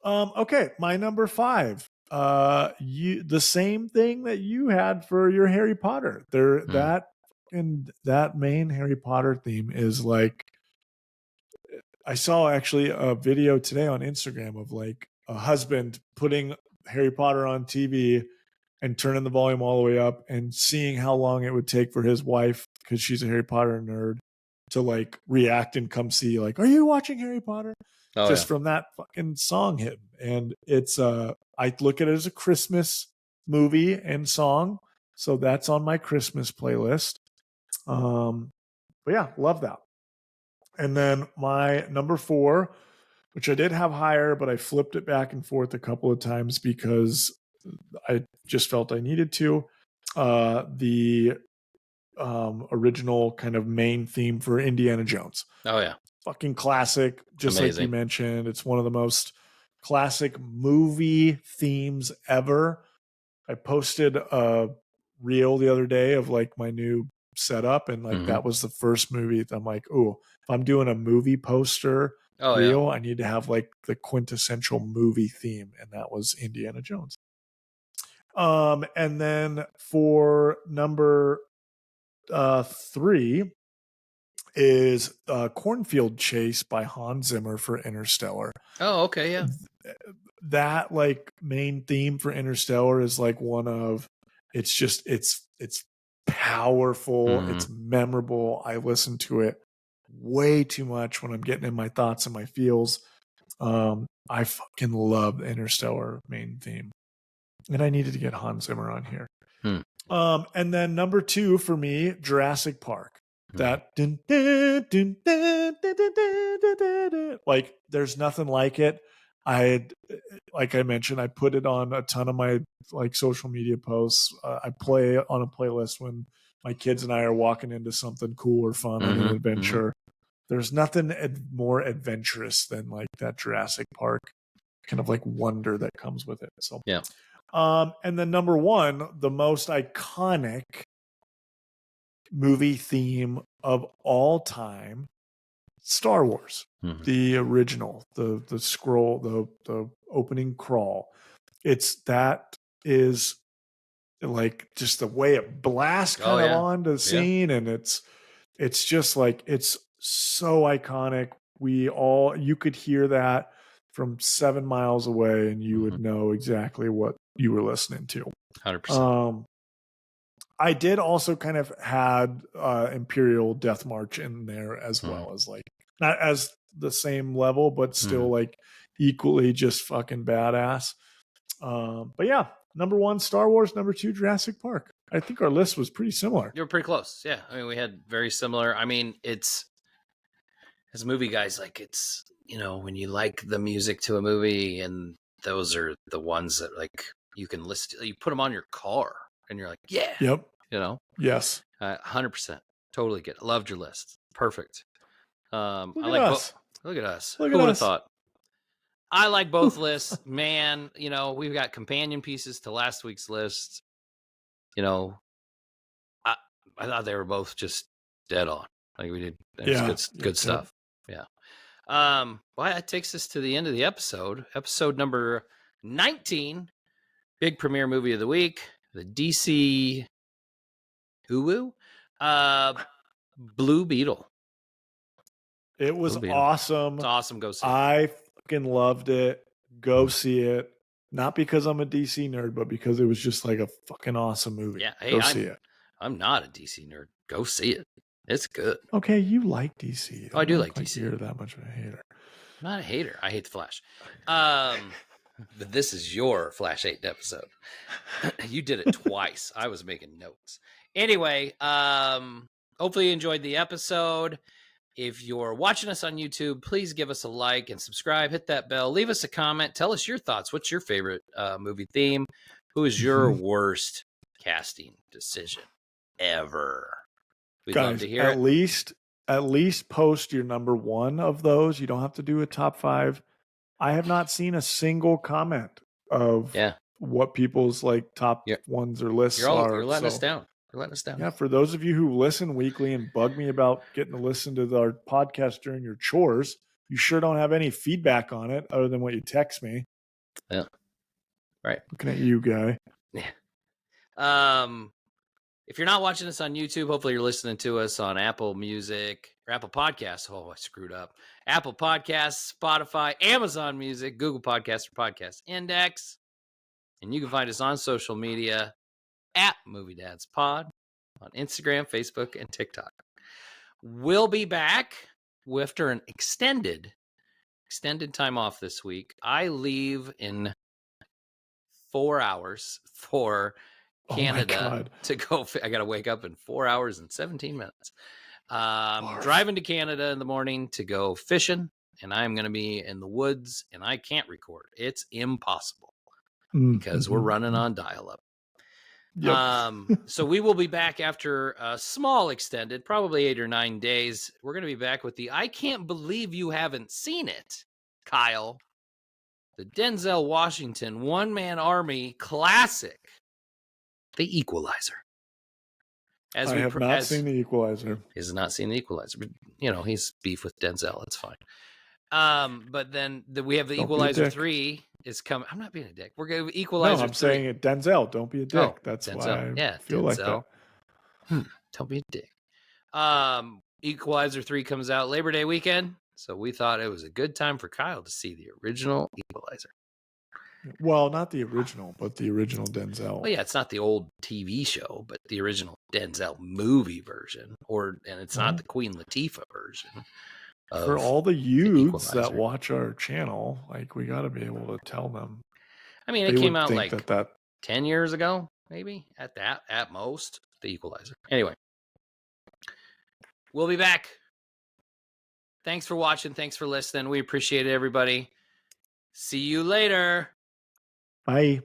Okay, my number 5. The same thing that you had for your Harry Potter. That main Harry Potter theme is like, I saw actually a video today on Instagram of like a husband putting Harry Potter on TV and turning the volume all the way up and seeing how long it would take for his wife, because she's a Harry Potter nerd, to like react and come see like, are you watching Harry Potter? From that fucking song hitting. And it's I look at it as a Christmas movie and song. So that's on my Christmas playlist. But yeah, love that. And then my number 4, which I did have higher, but I flipped it back and forth a couple of times because I just felt I needed to. The original kind of main theme for Indiana Jones. Oh yeah, fucking classic. Just amazing. Like you mentioned, it's one of the most classic movie themes ever. I posted a reel the other day of like my new setup, and like that was the first movie that I'm like, oh, if I'm doing a movie poster reel, I need to have like the quintessential movie theme, and that was Indiana Jones. And then for number 3 is Cornfield Chase by Hans Zimmer for Interstellar. Oh, okay, yeah. That like main theme for Interstellar is like one of, it's powerful, it's memorable. I listen to it way too much when I'm getting in my thoughts and my feels. I fucking love the Interstellar main theme, and I needed to get Hans Zimmer on here. And then number 2 for me, Jurassic Park. That like there's nothing like it. Like I mentioned, I put it on a ton of my like social media posts. I play on a playlist when my kids and I are walking into something cool or fun on an adventure. There's nothing more adventurous than like that Jurassic Park kind of like wonder that comes with it. So yeah. And then number 1, the most iconic movie theme of all time, Star Wars. The original, the scroll, the opening crawl. That is like just the way it blasts kind of on the scene, and it's just like, it's so iconic. You could hear that from 7 miles away, and you would know exactly what you were listening to. 100%. I did also kind of had Imperial Death March in there as well, as like not as the same level, but still like equally just fucking badass. But yeah, number 1 Star Wars, number 2 Jurassic Park. I think our list was pretty similar. You were pretty close. Yeah, I mean we had very similar. I mean, it's, as movie guys, like, it's, you know, when you like the music to a movie, and those are the ones that like you can listen to, you put them on your car and you're like, yeah. Yep. You know? Yes. 100%. Totally get it. Loved your list. Perfect. Look I at like us. Look at us. Look Who at would have us. thought? I like both lists, man. You know, we've got companion pieces to last week's list. You know, I thought they were both just dead on. Like we did, good stuff. Yeah. Well, that takes us to the end of the episode. Episode number 19, big premiere movie of the week, the DC Hulu, Blue Beetle. It was awesome. It's awesome. Go see it. I fucking loved it. Go see it. Not because I'm a DC nerd, but because it was just like a fucking awesome movie. Yeah, hey, go see it. I'm not a DC nerd. Go see it. It's good. Okay, you like DC. I do like DC. You're that much of a hater. I'm not a hater. I hate the Flash. But this is your Flash 8 episode. You did it twice. I was making notes. Anyway, hopefully you enjoyed the episode. If you're watching us on YouTube, please give us a like and subscribe. Hit that bell. Leave us a comment. Tell us your thoughts. What's your favorite movie theme? Who is your worst casting decision ever? We'd love to hear it. At least post your number 1 of those. You don't have to do a top 5. I have not seen a single comment of what people's like top ones or lists are. You're letting us down. You're letting us down. Yeah, for those of you who listen weekly and bug me about getting to listen to our podcast during your chores, you sure don't have any feedback on it other than what you text me. Yeah. Right. Looking at you, guy. Yeah. If you're not watching us on YouTube, hopefully you're listening to us on Apple Music or Apple Podcasts. Oh, I screwed up. Apple Podcasts, Spotify, Amazon Music, Google Podcasts, or Podcast Index. And you can find us on social media at Movie Dads Pod on Instagram, Facebook, and TikTok. We'll be back after an extended time off this week. I leave in 4 hours for Oh my Canada God. to go. I got to wake up in 4 hours and 17 minutes. Barf. Driving to Canada in the morning to go fishing, and I'm going to be in the woods, and I can't record. It's impossible because we're running on dial-up. Yep. So we will be back after a small extended, probably 8 or 9 days. We're going to be back with the I Can't Believe You Haven't Seen It, Kyle. The Denzel Washington one-man army classic, The Equalizer. I have not seen The Equalizer. He's not seen The Equalizer, but he's beef with Denzel. It's fine. But then we have The Equalizer 3 is coming. I'm not being a dick. We're going to Equalizer 3. No, I'm saying it. Denzel, don't be a dick. That's Denzel. why I feel like that. Don't be a dick. Equalizer 3 comes out Labor Day weekend, so we thought it was a good time for Kyle to see the original Equalizer. Well, not the original, but the original Denzel. Well, yeah, it's not the old TV show, but the original Denzel movie version, and it's not the Queen Latifah version. For all the youths that watch our channel, like, we got to be able to tell them. I mean, it came out like 10 years ago, maybe at most. The Equalizer. Anyway, we'll be back. Thanks for watching. Thanks for listening. We appreciate it, everybody. See you later. Bye.